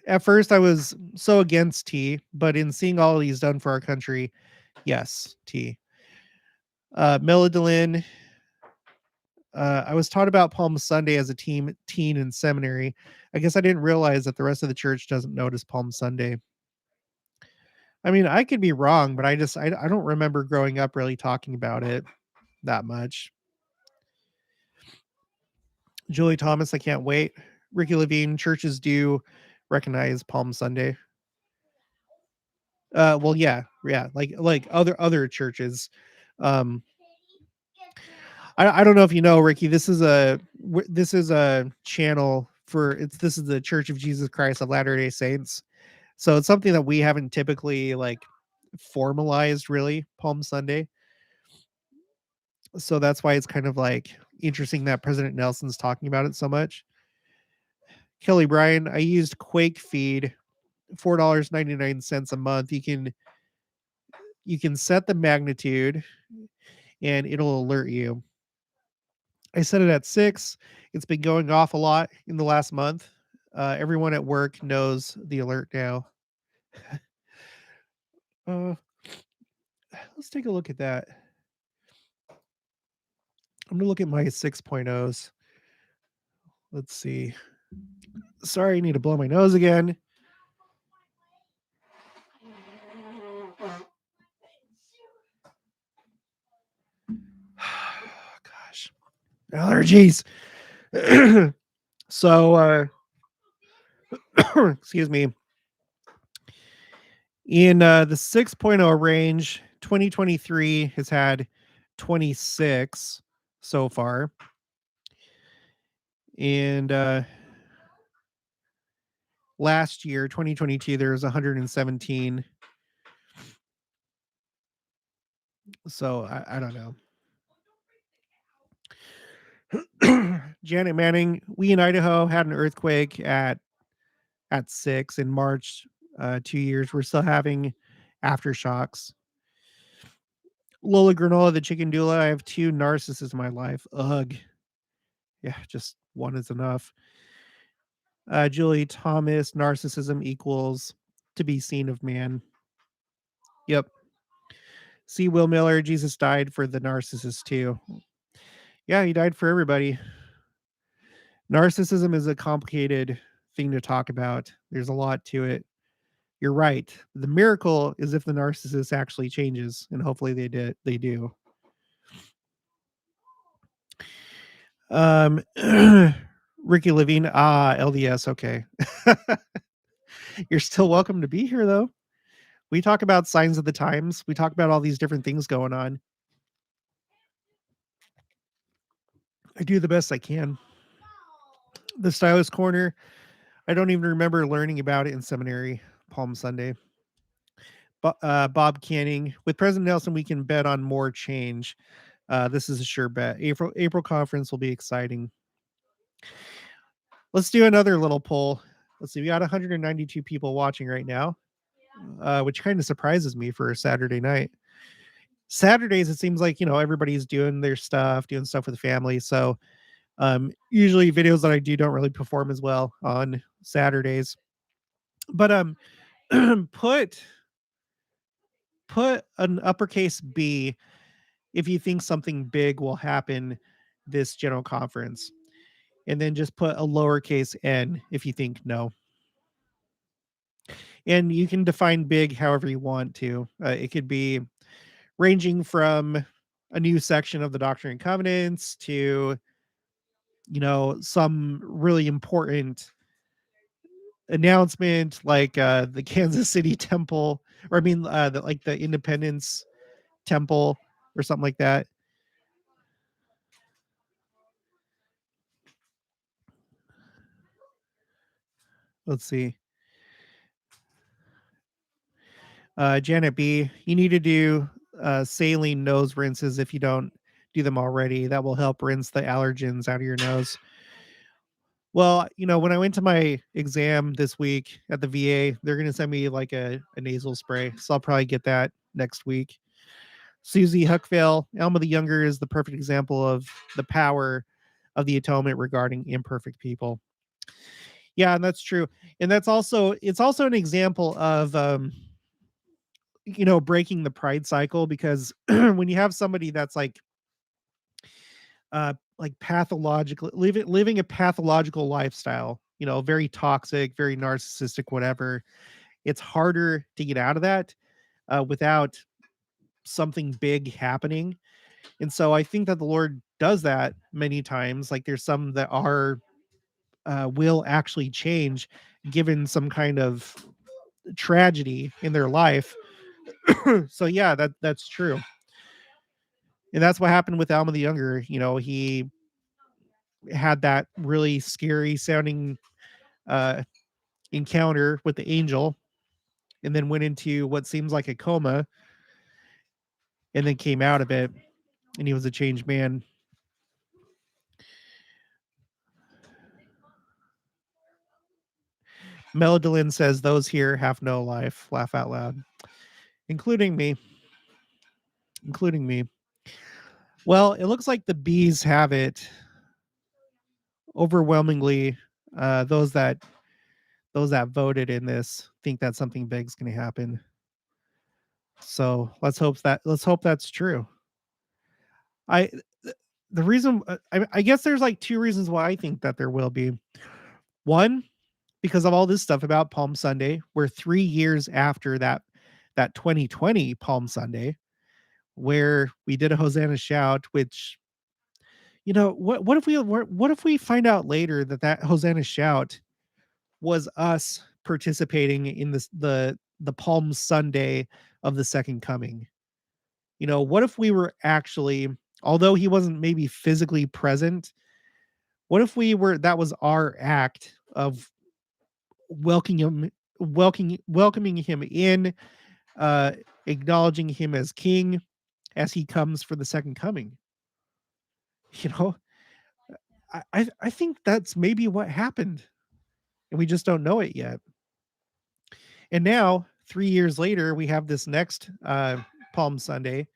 At first, I was so against T, but in seeing all he's done for our country, yes, T. Melodolin. I was taught about Palm Sunday as a teen in seminary. I guess I didn't realize that the rest of the church doesn't notice Palm Sunday. I mean, I could be wrong, but I don't remember growing up really talking about it that much. Julie Thomas, I can't wait. Ricky Levine, churches do recognize Palm Sunday. Well, yeah, like other churches. Um, I don't know if you know, Ricky. This is a channel for this is the Church of Jesus Christ of Latter-day Saints. So it's something that we haven't typically like formalized really Palm Sunday. So that's why it's kind of like interesting that President Nelson's talking about it so much. Kelly Bryan, I used Quake Feed, $4.99 a month. You can set the magnitude and it'll alert you. I set it at 6. It's been going off a lot in the last month. Everyone at work knows the alert now. uh, let's take a look at that. I'm gonna look at my 6.0s. Let's see. Sorry, I need to blow my nose again. Gosh, allergies. So, excuse me. In the 6.0 range, 2023 has had 26 so far. And last year, 2022, there was 117. So I don't know. Janet Manning, we in Idaho had an earthquake at 6 in March. 2 years. We're still having aftershocks. Lola Granola, the chicken doula. I have two narcissists in my life. Ugh. Yeah, just one is enough. Julie Thomas, narcissism equals to be seen of man. Yep. C. Will Miller, Jesus died for the narcissist too. Yeah, he died for everybody. Narcissism is a complicated thing to talk about. There's a lot to it. You're right. The miracle is if the narcissist actually changes, and hopefully they do. Um Ricky Levine, LDS, okay. You're still welcome to be here though. We talk about signs of the times. We talk about all these different things going on. I do the best I can. The Stylist Corner, I don't even remember learning about it in seminary. Palm Sunday. Bob Canning, with President Nelson, we can bet on more change. This is a sure bet. April conference will be exciting. Let's do another little poll. Let's see. We got 192 people watching right now, which kind of surprises me for a Saturday night. Saturdays, it seems like everybody's doing their stuff, doing stuff with the family. So usually videos that I do don't really perform as well on Saturdays. But put an uppercase B if you think something big will happen this general conference, and then just put a lowercase n if you think no. And you can define big however you want to. It could be ranging from a new section of the Doctrine and Covenants to some really important announcement like the Kansas City Temple, or I mean the Independence Temple or something like that. Let's see. Janet B, you need to do saline nose rinses if you don't do them already. That will help rinse the allergens out of your nose. Well, when I went to my exam this week at the VA, they're going to send me like a nasal spray. So I'll probably get that next week. Susie Huckvale, Elma the Younger is the perfect example of the power of the atonement regarding imperfect people. Yeah, and that's true. And it's also an example of breaking the pride cycle, because when you have somebody that's like pathological living a pathological lifestyle, very toxic, very narcissistic, whatever, it's harder to get out of that without something big happening. And so I think that the Lord does that many times. Like there's some that are will actually change given some kind of tragedy in their life. So yeah, that's true. And that's what happened with Alma the Younger. He had that really scary sounding uh encounter with the angel, and then went into what seems like a coma, and then came out of it, and he was a changed man. Melodolin says those here have no life. Laugh out loud. Including me. Including me. Well, it looks like the bees have it overwhelmingly. Those that voted in this think that something big's going to happen. So let's hope that's true. I the reason I guess there's like two reasons why I think that there will be. One, because of all this stuff about Palm Sunday. We're 3 years after that 2020 Palm Sunday, where we did a Hosanna shout, which what if we find out later that Hosanna shout was us participating in the Palm Sunday of the second coming? What if we were actually, although he wasn't maybe physically present, What if that was our act of welcoming him, welcoming him in, uh, acknowledging him as king as he comes for the second coming? You know, I think that's maybe what happened, and we just don't know it yet. And now, 3 years later, we have this next Palm Sunday.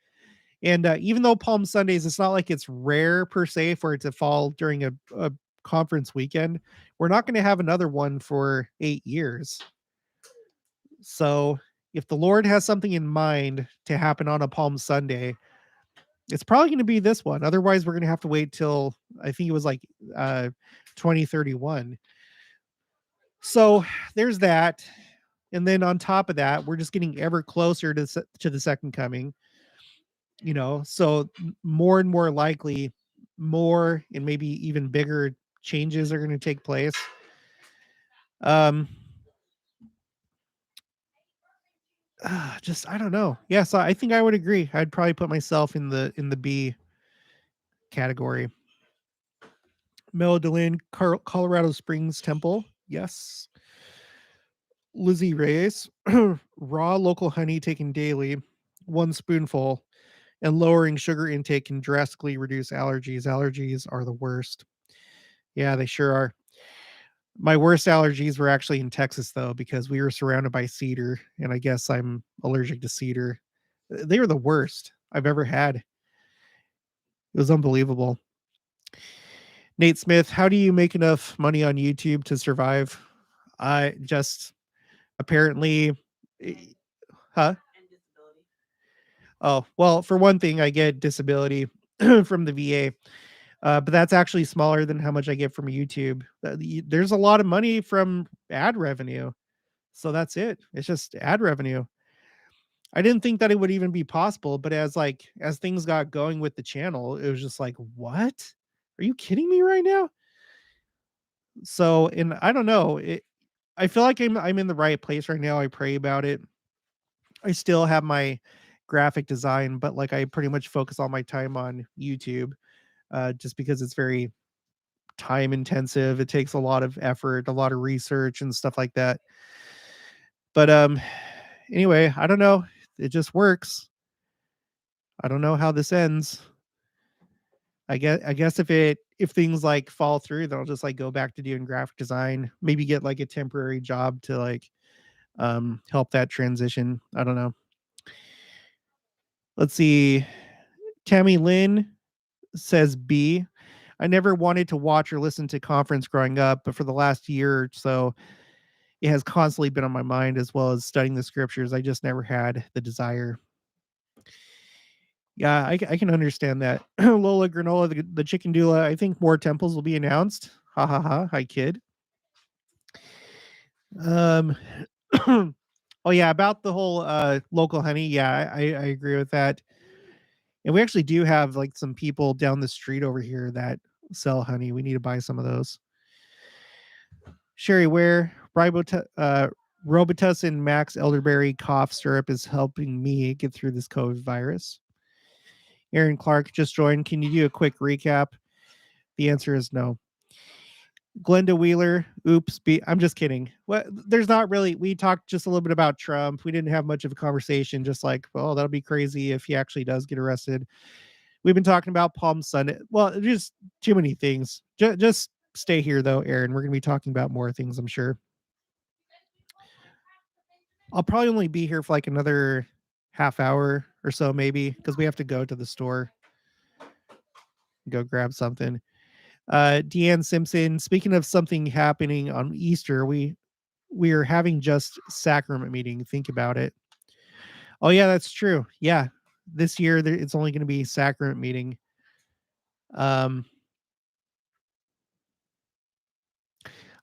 And even though Palm Sundays, it's not like it's rare per se for it to fall during a conference weekend, we're not going to have another one for 8 years. So if the Lord has something in mind to happen on a Palm Sunday, it's probably going to be this one. Otherwise, we're going to have to wait till I think it was like uh, 2031. So there's that. And then on top of that, we're just getting ever closer to the second coming. So more and more likely, more and maybe even bigger changes are going to take place. Um, just I don't know. Yeah, so I think I would agree. I'd probably put myself in the B category. Melodolin, Colorado Springs Temple. Yes. Lizzie Reyes, raw local honey taken daily, one spoonful, and lowering sugar intake can drastically reduce allergies. Allergies are the worst. Yeah, they sure are. My worst allergies were actually in Texas, though, because we were surrounded by cedar, and I guess I'm allergic to cedar. They were the worst I've ever had. It was unbelievable. Nate Smith, how do you make enough money on YouTube to survive? I just apparently, eh, huh? Oh, well, for one thing, I get disability from the VA, but that's actually smaller than how much I get from YouTube. There's a lot of money from ad revenue. So that's it. It's just ad revenue. I didn't think that it would even be possible, but as things got going with the channel, it was just like, "What? Are you kidding me right now?" So, and I don't know, I feel like I'm in the right place right now. I pray about it. I still have my graphic design, but like I pretty much focus all my time on YouTube, just because it's very time intensive. It takes a lot of effort, a lot of research and stuff like that. But anyway, I don't know. It just works. I don't know how this ends. I guess if things like fall through, then I'll just like go back to doing graphic design, maybe get like a temporary job to like help that transition. I don't know. Let's see. Tammy Lynn says B. I never wanted to watch or listen to conference growing up, but for the last year or so, it has constantly been on my mind as well as studying the scriptures. I just never had the desire. Yeah, I can understand that. Lola Granola, the chicken doula. I think more temples will be announced. Ha ha ha. Hi, kid. Um, oh yeah, about the whole local honey. Yeah, I agree with that. And we actually do have like some people down the street over here that sell honey. We need to buy some of those. Sherry Ware, Robitussin Max Elderberry cough syrup is helping me get through this COVID virus. Aaron Clark just joined. Can you do a quick recap? The answer is no. Glenda Wheeler, oops, I'm just kidding. What? There's not really. We talked just a little bit about Trump. We didn't have much of a conversation. Just like, well, that'll be crazy if he actually does get arrested. We've been talking about Palm Sunday. Well, just too many things. Just stay here though, Aaron. We're gonna be talking about more things, I'm sure. I'll probably only be here for like another half hour or so, maybe, because we have to go to the store, go grab something. Deanne Simpson, speaking of something happening on Easter, we are having just sacrament meeting. Think about it. Oh yeah, that's true. Yeah, this year it's only going to be sacrament meeting. Um,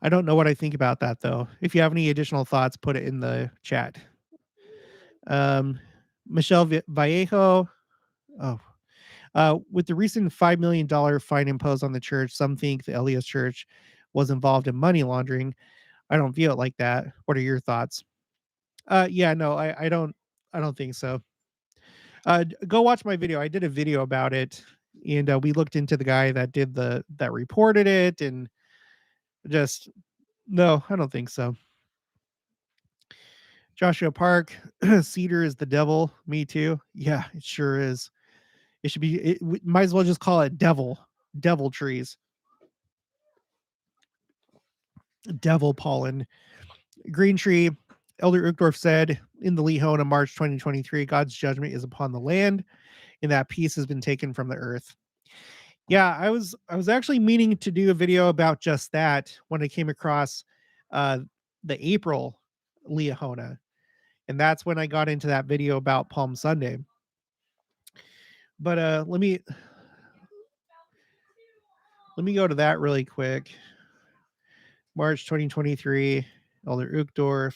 I don't know what I think about that though. If you have any additional thoughts, put it in the chat. Michelle Vallejo. Oh, with the recent $5 million fine imposed on the church, some think the Elias Church was involved in money laundering. I don't view it like that. What are your thoughts? Yeah, no, I don't think so. Go watch my video. I did a video about it. And we looked into the guy that that reported it, and just no, I don't think so. Joshua Park, Cedar is the devil. Me too. Yeah, it sure is. It should be. We might as well just call it devil trees, devil pollen. Green tree. Elder Uchtdorf said in the Lehon of March 2023, God's judgment is upon the land, and that peace has been taken from the earth. Yeah, I was actually meaning to do a video about just that when I came across uh the April Liahona. And that's when I got into that video about Palm Sunday. But let me go to that really quick. March 2023, Elder Uchtdorf.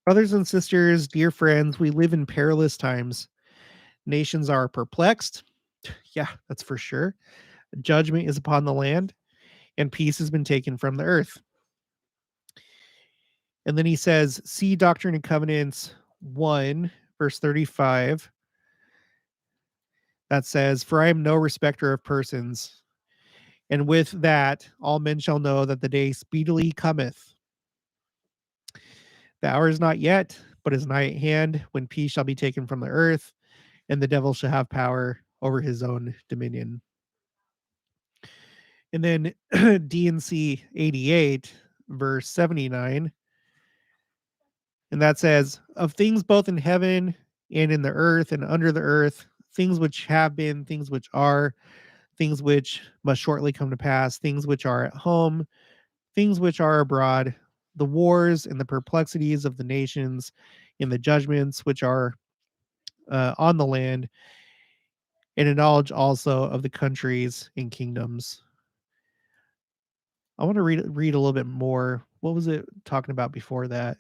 Brothers and sisters, dear friends, we live in perilous times. Nations are perplexed. Yeah, that's for sure. Judgment is upon the land, and peace has been taken from the earth. And then he says, see Doctrine and Covenants 1, verse 35. That says, for I am no respecter of persons. And with that, all men shall know that the day speedily cometh. The hour is not yet, but is nigh at hand, when peace shall be taken from the earth, and the devil shall have power over his own dominion. And then D&C 88, verse 79. And that says, of things both in heaven and in the earth and under the earth, things which have been, things which are, things which must shortly come to pass, things which are at home, things which are abroad, the wars and the perplexities of the nations, and the judgments which are on the land, and a knowledge also of the countries and kingdoms. I want to read a little bit more. What was it talking about before that?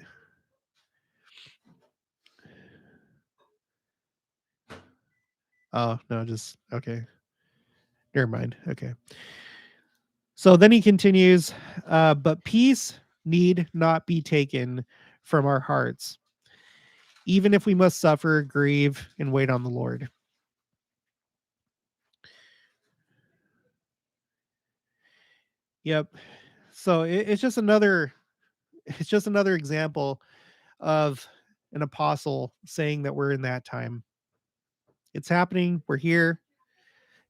Oh, no, just okay. Never mind. Okay. So then he continues, but peace need not be taken from our hearts, even if we must suffer, grieve, and wait on the Lord. Yep. So it's just another example of an apostle saying that we're in that time. It's happening. We're here.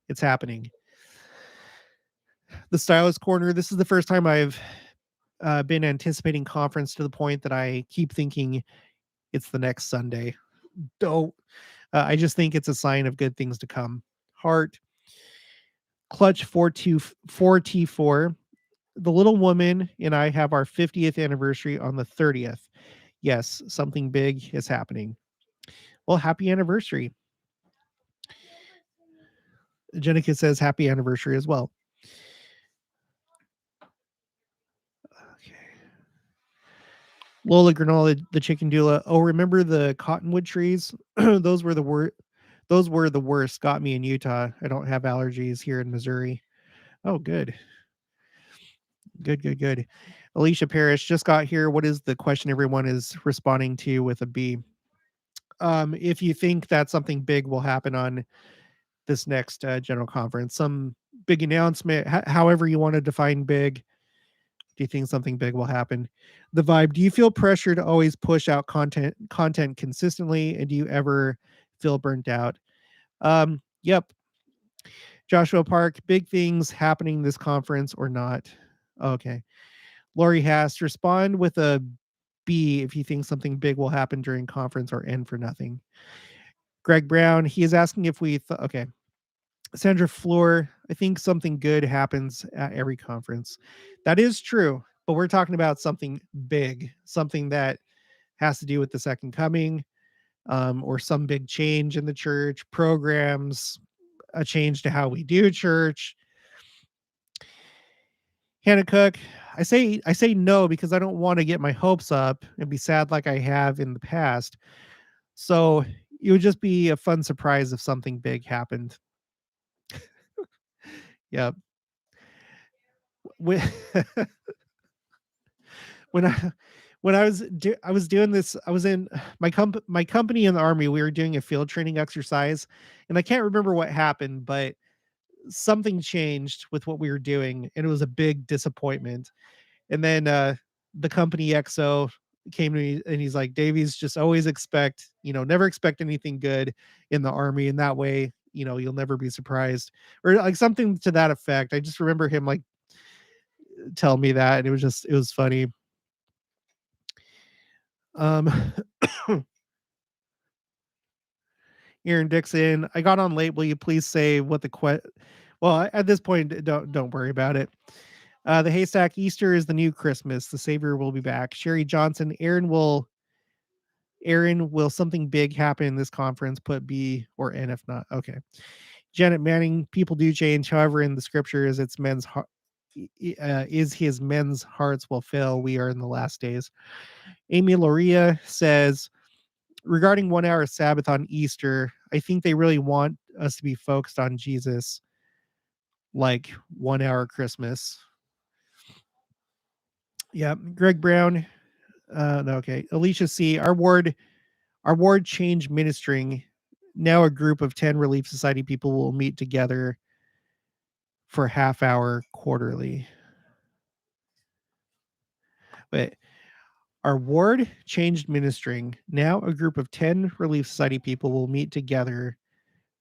It's happening. The Stylist Corner. This is the first time I've been anticipating conference to the point that I keep thinking it's the next Sunday. Don't. I just think it's a sign of good things to come. Heart. Clutch 4T4. The little woman and I have our 50th anniversary on the 30th. Yes, something big is happening. Well, happy anniversary. Jenica says happy anniversary as well. Okay. Lola Granola, the chicken doula. Oh, remember the cottonwood trees? Those were the worst. Those were the worst. Got me in Utah. I don't have allergies here in Missouri. Oh, good. Good, good, good. Alicia Parrish just got here. What is the question everyone is responding to with a B? If you think that something big will happen on this next general conference, some big announcement, however you want to define big. Do you think something big will happen? The vibe. Do you feel pressure to always push out content consistently, and do you ever feel burnt out? Yep. Joshua Park. Big things happening this conference or not? Okay. Lori Hass. Respond with a B if you think something big will happen during conference, or N for nothing. Greg Brown. He is asking if we. Okay. Sandra Floor, I think something good happens at every conference. That is true, but we're talking about something big, something that has to do with the second coming, or some big change in the church, programs, a change to how we do church. Hannah Cook, I say no because I don't want to get my hopes up and be sad like I have in the past. So it would just be a fun surprise if something big happened. Yep. When when I when I was doing this, I was in my company in the army. We were doing a field training exercise, and I can't remember what happened, but something changed with what we were doing, and it was a big disappointment. And then the company XO came to me and he's like, Davies, just always expect, never expect anything good in the army. And that way, you'll never be surprised, or like something to that effect. I just remember him like tell me that, and it was funny. Um, Aaron Dixon, I got on late. Will you please say what well, at this point, don't worry about it. The Haystack, Easter is the new Christmas. The Savior will be back. Sherry Johnson, Aaron, will something big happen in this conference? Put B or N if not. Okay. Janet Manning, people do change. However, in the scriptures, it's men's heart. Is his men's hearts will fail. We are in the last days. Amy Loria says, regarding 1 hour Sabbath on Easter, I think they really want us to be focused on Jesus, like 1 hour Christmas. Yeah. Greg Brown. No, okay. Alicia C. Our ward changed ministering. Now a group of 10 Relief Society people will meet together for half hour quarterly. But our ward changed ministering. Now a group of 10 Relief Society people will meet together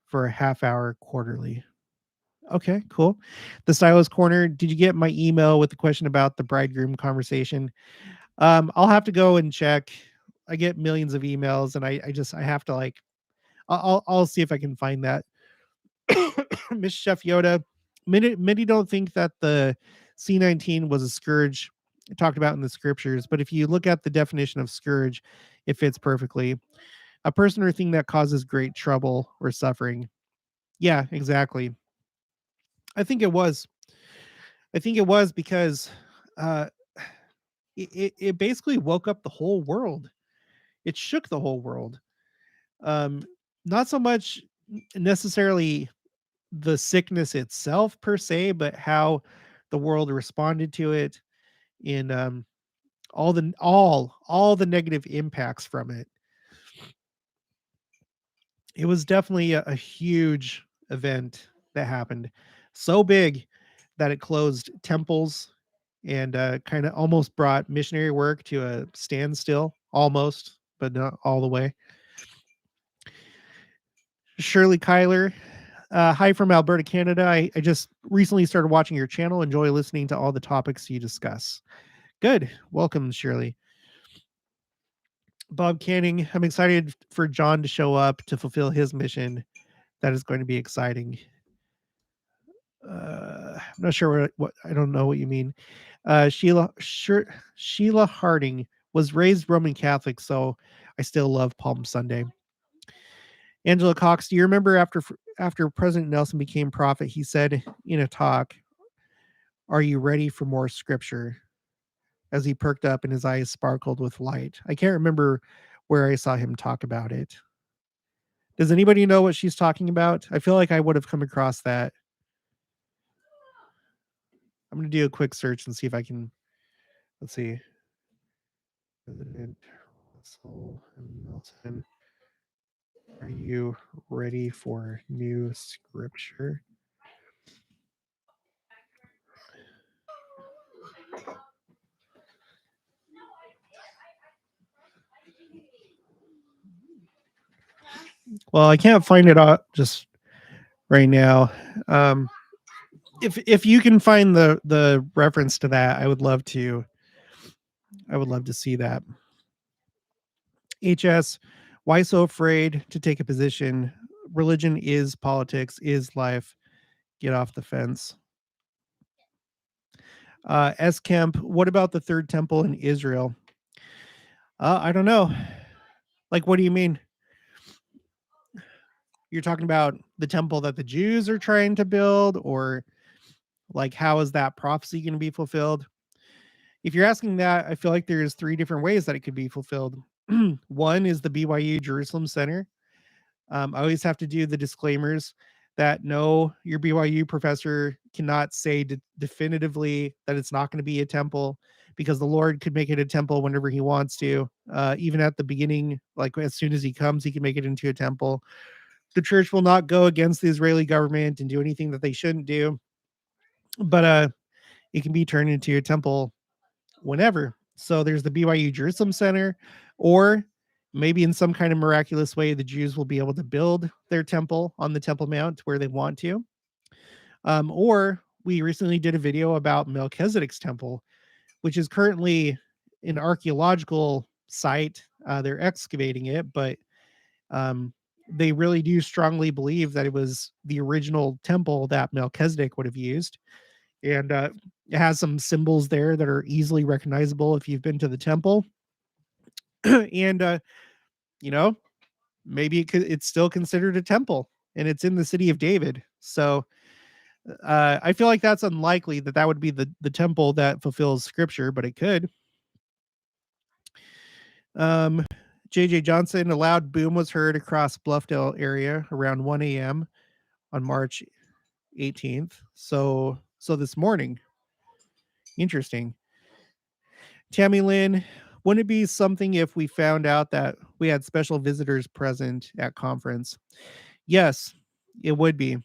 for a half hour quarterly. Okay, cool. The Stylist Corner, did you get my email with the question about the bridegroom conversation? I'll have to go and check. I get millions of emails, and I have to like I'll see if I can find that. Miss Chef Yoda, many don't think that the C19 was a scourge talked about in the scriptures, but if you look at the definition of scourge, it fits perfectly. A person or thing that causes great trouble or suffering. Yeah, exactly. I think it was. I think it was because uh, it basically woke up the whole world. It shook the whole world. Um, Not so much necessarily the sickness itself per se, but how the world responded to it in all the negative impacts from it. It was definitely a huge event that happened, so big that it closed temples and kind of almost brought missionary work to a standstill, almost, but not all the way. Shirley Kyler, hi from Alberta, Canada. I just recently started watching your channel. Enjoy listening to all the topics you discuss. Good. Welcome, Shirley. Bob Canning, I'm excited for John to show up to fulfill his mission. That is going to be exciting. I'm not sure what I don't know what you mean. Sheila Harding was raised Roman Catholic, so I still love Palm Sunday. Angela Cox, do you remember after President Nelson became prophet, he said in a talk, "Are you ready for more scripture?" As he perked up and his eyes sparkled with light. I can't remember where I saw him talk about it. Does anybody know what she's talking about? I feel like I would have come across that. I'm going to do a quick search and see if I can. Let's see. President Russell Nelson, are you ready for new scripture? Well, I can't find it just right now. If you can find the reference to that, I would love to. I would love to see that. HS, why so afraid to take a position? Religion is politics, is life. Get off the fence. S. Kemp, what about the third temple in Israel? I don't know. Like, what do you mean? You're talking about the temple that the Jews are trying to build, or like how is that prophecy going to be fulfilled? If you're asking that, I feel like there's three different ways that it could be fulfilled. One is the BYU Jerusalem Center. I always have to do the disclaimers that no, your BYU professor cannot say definitively that it's not going to be a temple, because the Lord could make it a temple whenever he wants to. Even at the beginning, like as soon as he comes, he can make it into a temple. The church will not go against the Israeli government and do anything that they shouldn't do, but it can be turned into a temple whenever. So there's the BYU Jerusalem Center, or maybe in some kind of miraculous way, the Jews will be able to build their temple on the Temple Mount where they want to. Or we recently did a video about Melchizedek's temple, which is currently an archaeological site. They're excavating it, but um, they really do strongly believe that it was the original temple that Melchizedek would have used. And it has some symbols there that are easily recognizable if you've been to the temple. And, you know, maybe it's still considered a temple, and it's in the city of David. So I feel like that's unlikely that that would be the temple that fulfills scripture, but it could. Um, JJ Johnson, a loud boom was heard across Bluffdale area around 1 a.m. on March 18th. So this morning. Interesting. Tammy Lynn, wouldn't it be something if we found out that we had special visitors present at conference? Yes, it would be.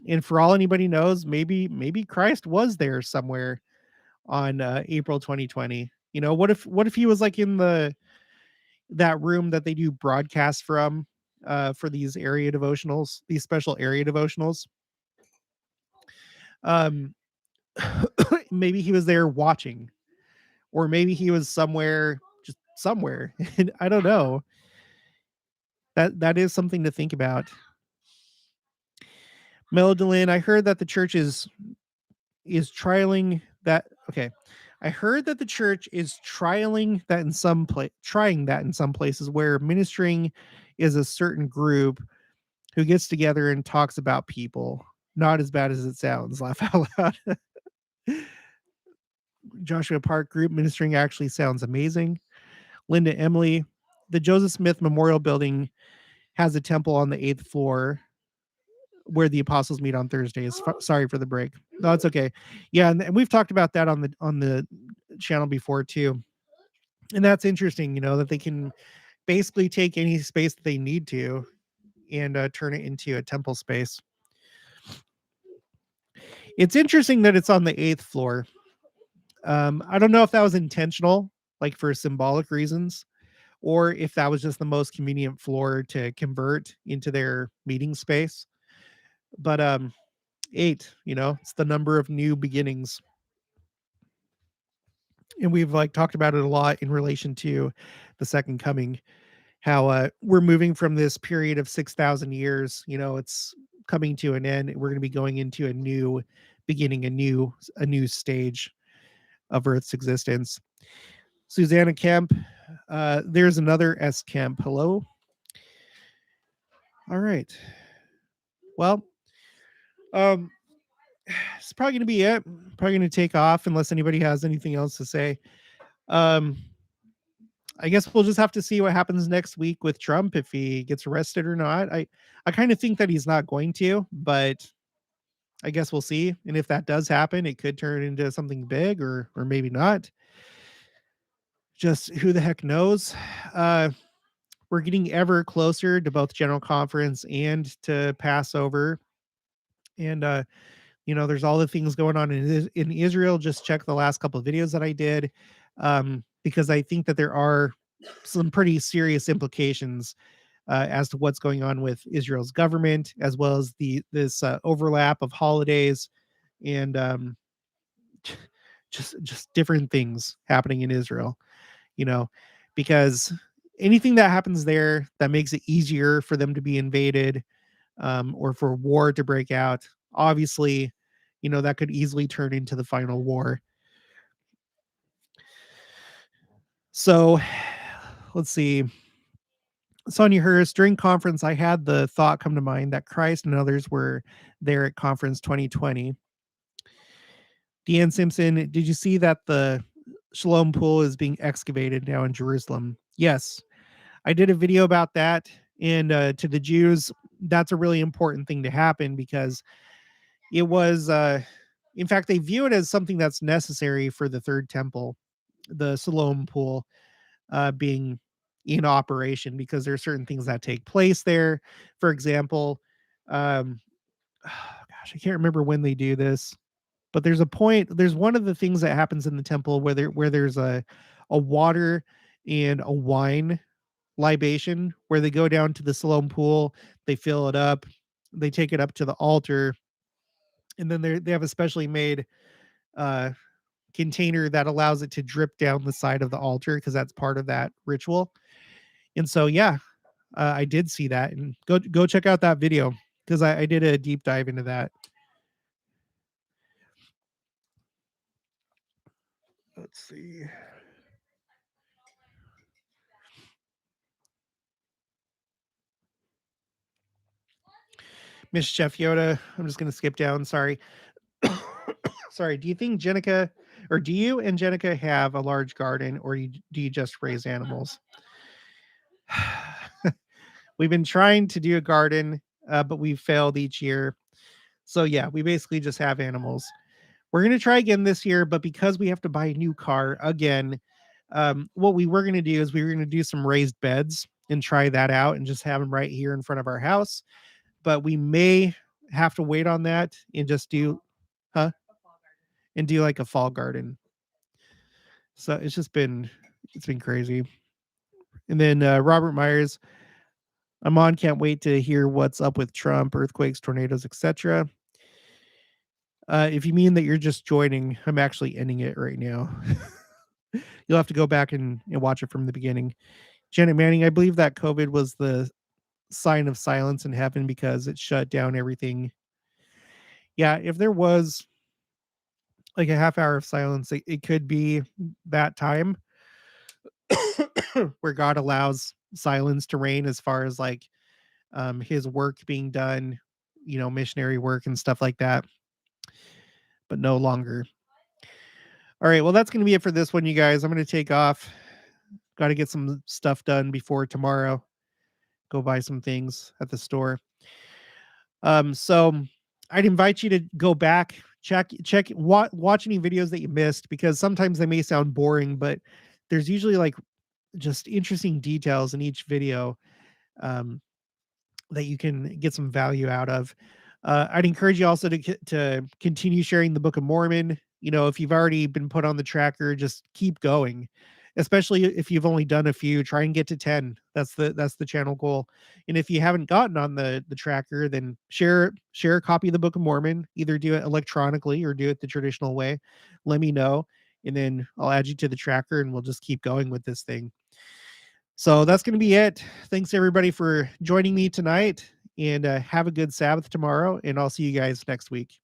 And for all anybody knows, maybe Christ was there somewhere on April 2020. You know, what if he was like in that room that they do broadcasts from for these area devotionals, these special area devotionals? Um maybe he was there watching, or maybe he was somewhere, just somewhere. And I don't know. That is something to think about. Meldolin, I heard that the church is trialing that. Okay, I heard that the church is trying that in some places where ministering is a certain group who gets together and talks about people. Not as bad as it sounds. Laugh out loud. Joshua Park group ministering actually sounds amazing. Linda Emily, the Joseph Smith Memorial Building has a temple on the 8th floor where the apostles meet on Thursdays. Sorry for the break. No, it's okay. Yeah, and we've talked about that on the channel before too. And that's interesting, that they can basically take any space that they need to and turn it into a temple space. It's interesting that it's on the 8th floor. I don't know if that was intentional, like for symbolic reasons, or if that was just the most convenient floor to convert into their meeting space. But 8, it's the number of new beginnings. And we've like talked about it a lot in relation to the second coming, how we're moving from this period of 6,000 years, it's coming to an end. We're going to be going into a new beginning, a new stage of Earth's existence. Susanna Kemp, there's another S Kemp. Hello. All right. Well, um, it's probably going to be it. Probably going to take off unless anybody has anything else to say. Um, I guess we'll just have to see what happens next week with Trump, if he gets arrested or not. I kind of think that he's not going to, but I guess we'll see. And if that does happen, it could turn into something big, or maybe not. Just who the heck knows? We're getting ever closer to both General Conference and to Passover. And there's all the things going on in Israel. Just check the last couple of videos that I did, because I think that there are some pretty serious implications as to what's going on with Israel's government, as well as this overlap of holidays and just different things happening in Israel. Because anything that happens there that makes it easier for them to be invaded, or for war to break out, obviously, that could easily turn into the final war. So let's see. Sonia Hurst, during conference, I had the thought come to mind that Christ and others were there at conference 2020. Deanne Simpson, did you see that the Shalom Pool is being excavated now in Jerusalem? Yes, I did a video about that. And to the Jews, that's a really important thing to happen, because it was, in fact, they view it as something that's necessary for the third temple. the Siloam pool being in operation, because there are certain things that take place there. For example, um, gosh, I can't remember when they do this, but there's one of the things that happens in the temple where there's a water and a wine libation, where they go down to the Siloam pool, they fill it up, they take it up to the altar, and then they have a specially made uh container that allows it to drip down the side of the altar, because that's part of that ritual. And so yeah, I did see that, and go check out that video, because I did a deep dive into that. Let's see. Miss Chef Yoda, I'm just going to skip down. Sorry. Sorry. Do you think Jenica, or do you and Jenica have a large garden, or do you just raise animals? We've been trying to do a garden, but we've failed each year. So yeah, we basically just have animals. We're going to try again this year, but because we have to buy a new car again, what we were going to do is we were going to do some raised beds and try that out and just have them right here in front of our house. But we may have to wait on that and just do, huh? And do like a fall garden. So it's been crazy. And then Robert Myers, I'm on. Can't wait to hear what's up with Trump, earthquakes, tornadoes, etc. If you mean that you're just joining, I'm actually ending it right now. You'll have to go back and watch it from the beginning. Janet Manning, I believe that COVID was the sign of silence in heaven, because it shut down everything. Yeah, if there was like a half hour of silence, it could be that time where God allows silence to reign, as far as like his work being done, missionary work and stuff like that, but no longer. All right, well, that's going to be it for this one, you guys. I'm going to take off. Got to get some stuff done before tomorrow. Go buy some things at the store. So I'd invite you to go back, watch any videos that you missed, because sometimes they may sound boring, but there's usually like just interesting details in each video um, that you can get some value out of. I'd encourage you also to continue sharing the Book of Mormon. If you've already been put on the tracker, just keep going. Especially if you've only done a few, try and get to 10. That's the channel goal. And if you haven't gotten on the tracker, then share a copy of the Book of Mormon. Either do it electronically or do it the traditional way. Let me know, and then I'll add you to the tracker, and we'll just keep going with this thing. So that's going to be it. Thanks everybody for joining me tonight, and have a good Sabbath tomorrow, and I'll see you guys next week.